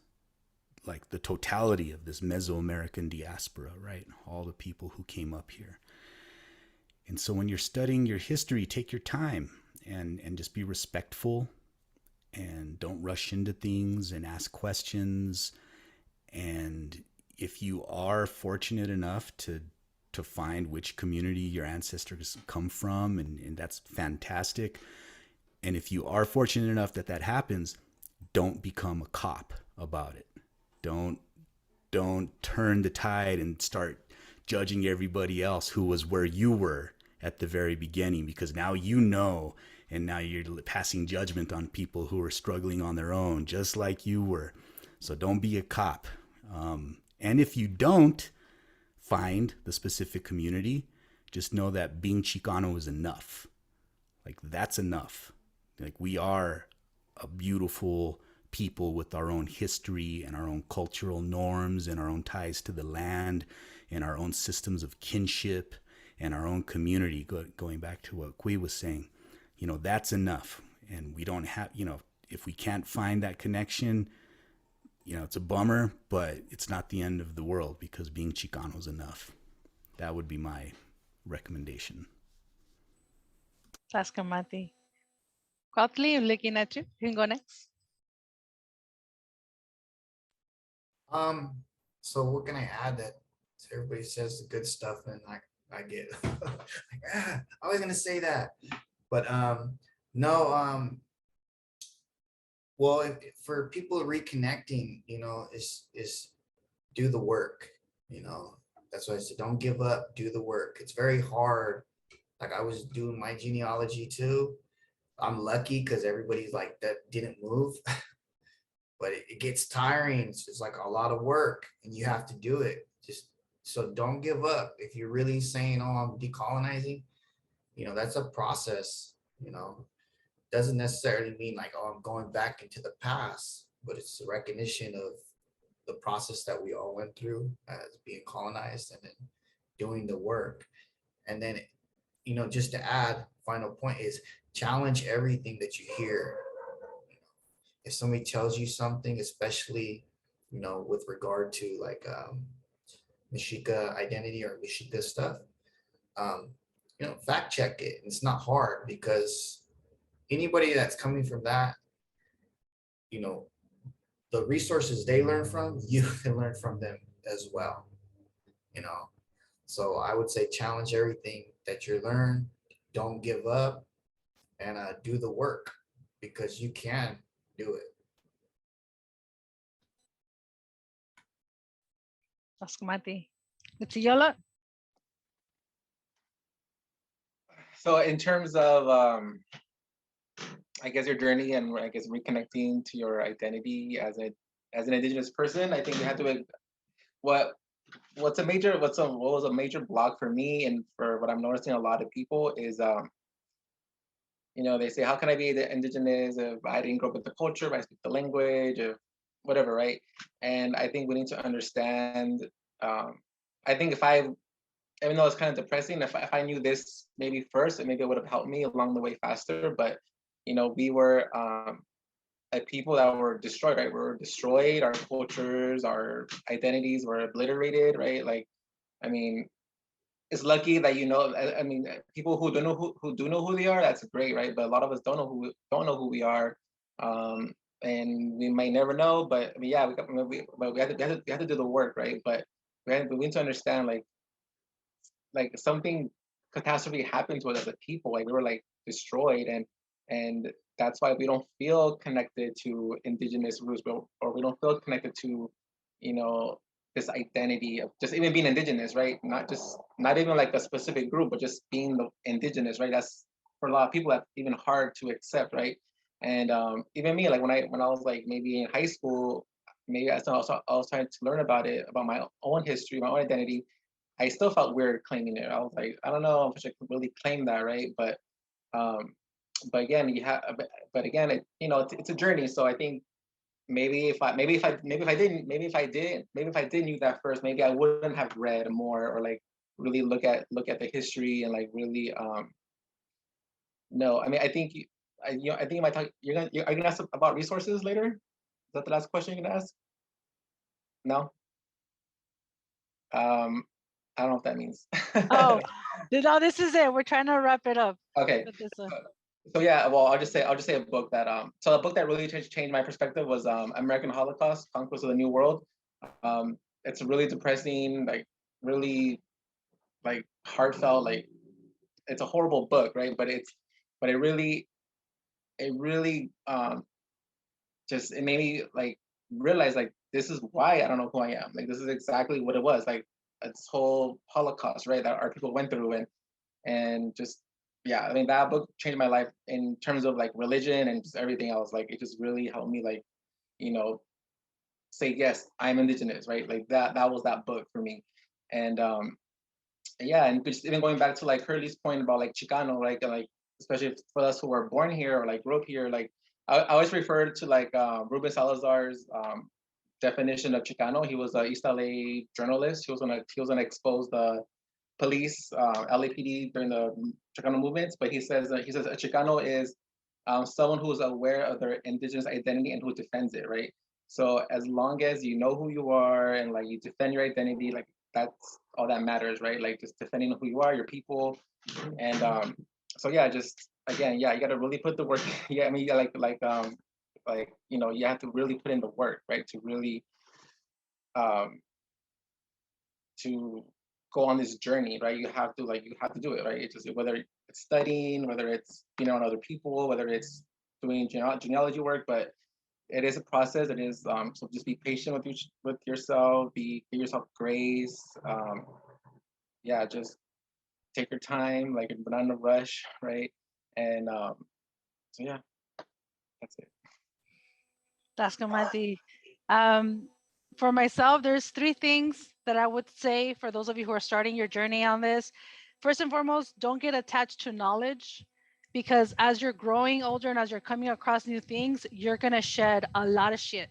like the totality of this Mesoamerican diaspora, right? All the people who came up here. And so when you're studying your history, take your time and just be respectful, and don't rush into things, and ask questions. And if you are fortunate enough to find which community your ancestors come from, and that's fantastic. And if you are fortunate enough that happens, don't become a cop about it. Don't turn the tide and start judging everybody else who was where you were at the very beginning, because now and now you're passing judgment on people who are struggling on their own, just like you were. So don't be a cop. And if you don't find the specific community, just know that being Chicano is enough. Like, that's enough. Like, we are a beautiful people with our own history and our own cultural norms and our own ties to the land and our own systems of kinship and our own community. Going back to what Cui was saying, that's enough. And we don't have, if we can't find that connection, it's a bummer, but it's not the end of the world, because being Chicano is enough. That would be my recommendation. Tlaskamati. Kwatli, I'm looking at you. You can go next. So what can I add that everybody says the good stuff, and I get like, I was gonna say that, but no, well, for people reconnecting, is do the work. That's why I said don't give up, do the work. It's very hard. Like I was doing my genealogy too. I'm lucky because everybody's like that didn't move, but it gets tiring. It's just like a lot of work and you have to do it. Just so don't give up. If you're really saying, oh, I'm decolonizing, that's a process, doesn't necessarily mean like, oh, I'm going back into the past, but it's a recognition of the process that we all went through as being colonized and then doing the work. And then, just to add, final point is challenge everything that you hear. If somebody tells you something, especially, with regard to like Mexica identity or Mexica stuff, fact check it. It's not hard because anybody that's coming from that, the resources they learn from, you can learn from them as well, you know. So I would say challenge everything that you learn, don't give up, and do the work because you can do it. Askumati. Yola? So in terms of, I guess your journey and I guess reconnecting to your identity as an Indigenous person, I think you have to, what was a major block for me and for what I'm noticing a lot of people is, they say, how can I be the Indigenous if I didn't grow up with the culture, if I speak the language, if whatever, right? And I think we need to understand, I think even though it's kind of depressing, if I knew this maybe first, maybe it would have helped me along the way faster. But we were a people that were destroyed, right? We were destroyed. Our cultures, our identities were obliterated, right? Like, I mean, it's lucky that I mean, people who do know who they are, that's great, right? But a lot of us don't know who we are, and we might never know. But I mean, yeah, we have to do the work, right? But we need to understand, like something catastrophe happened to us as a people. Like we were like destroyed, and that's why we don't feel connected to Indigenous roots, or we don't feel connected to, this identity of just even being Indigenous, right? Not even like a specific group, but just being the Indigenous, right? That's for a lot of people that's even hard to accept, right? And even me, like when I was like maybe in high school, maybe I was trying to learn about my own history, my own identity. I still felt weird claiming it. I was like, I don't know if I should really claim that, right? Um, but again, but again, it's a journey. So I think maybe if I did knew that first, maybe I wouldn't have read more or like really look at the history and like really no. I mean, I think I think you might talk. Are you gonna ask about resources later? Is that the last question you're gonna ask? No. I don't know what that means. Oh, no, this is it. We're trying to wrap it up. Okay. So yeah, well, I'll just say a book that so a book that really changed my perspective was American Holocaust: Conquest of the New World. It's really depressing, like really like heartfelt, like it's a horrible book, right? But it really just it made me like realize like this is why I don't know who I am. Like this is exactly what it was. Like this whole Holocaust, right? That our people went through and just yeah, I mean that book changed my life in terms of like religion and just everything else. Like it just really helped me like, say yes, I'm Indigenous, right? Like that was that book for me. And yeah, and just even going back to like Curly's point about like Chicano, like especially for us who were born here or like grew up here, like I always refer to like Ruben Salazar's definition of Chicano. He was a East LA journalist. He was gonna expose the police, LAPD during the Chicano movements. But he says a Chicano is someone who is aware of their Indigenous identity and who defends it, right? So as long as you know who you are and like you defend your identity, like that's all that matters, right? Like just defending who you are, your people, and so yeah, just again, yeah, you got to really put the work. Yeah, I mean, yeah, you have to really put in the work, right? To really to go on this journey, right? You have to do it, right? It's just whether it's studying, whether it's being around other people, whether it's doing genealogy work, but it is a process. It is so just be patient with yourself. Give yourself grace. Yeah, just take your time, like not in a rush, right? And so yeah, that's it. Taskamati. For myself, there's three things that I would say for those of you who are starting your journey on this. First and foremost, don't get attached to knowledge, because as you're growing older and as you're coming across new things, you're going to shed a lot of shit.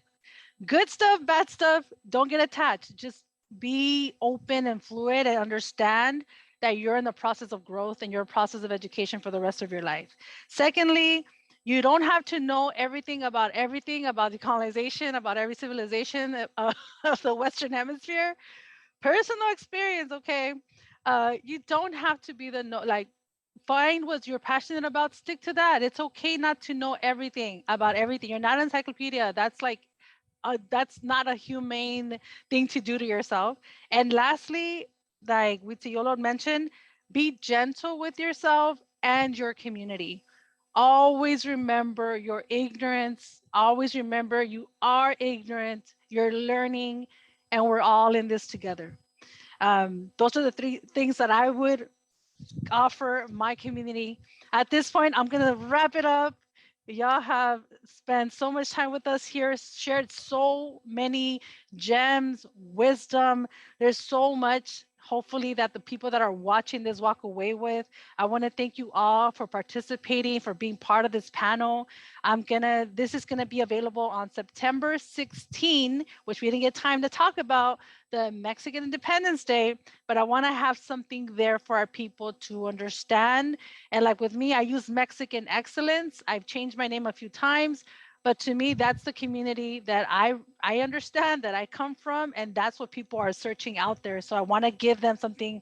Good stuff, bad stuff, don't get attached. Just be open and fluid and understand that you're in the process of growth and your process of education for the rest of your life. Secondly, you don't have to know everything about decolonization, about every civilization of the Western Hemisphere. Personal experience, okay? You don't have to be find what you're passionate about, stick to that. It's okay not to know everything about everything. You're not an encyclopedia. That's not a humane thing to do to yourself. And lastly, like Witiyolo mentioned, be gentle with yourself and your community. Always remember your ignorance. Always remember you are ignorant, you're learning, and we're all in this together. Those are the three things that I would offer my community. At this point, I'm going to wrap it up. Y'all have spent so much time with us here, shared so many gems, wisdom. There's so much, hopefully, that the people that are watching this walk away with. I want to thank you all for participating, for being part of this panel. This is gonna be available on September 16, which we didn't get time to talk about, the Mexican Independence Day, but I want to have something there for our people to understand. And like with me, I use Mexican excellence. I've changed my name a few times, but to me, that's the community that I understand, that I come from, and that's what people are searching out there. So I want to give them something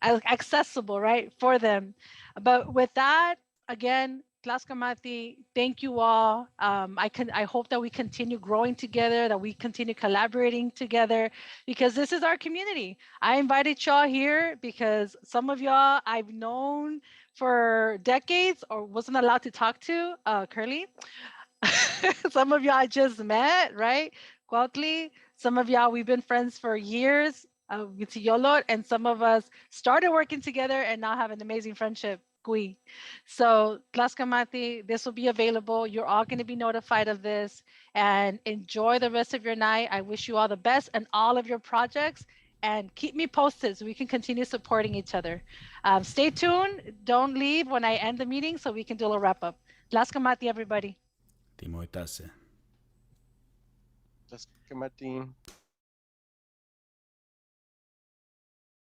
accessible, right, for them. But with that, again, Tlaxcamati, thank you all. I hope that we continue growing together, that we continue collaborating together, because this is our community. I invited y'all here because some of y'all I've known for decades or wasn't allowed to talk to, Curly. Some of y'all I just met, right? Cuautli. Some of y'all we've been friends for years, with Yolot, and some of us started working together and now have an amazing friendship. Gui. So Tlaxcamati, this will be available. You're all going to be notified of this, and enjoy the rest of your night. I wish you all the best and all of your projects, and keep me posted so we can continue supporting each other. Stay tuned. Don't leave when I end the meeting so we can do a little wrap up. Tlaxcamati, everybody. Timoitase. Just Martin.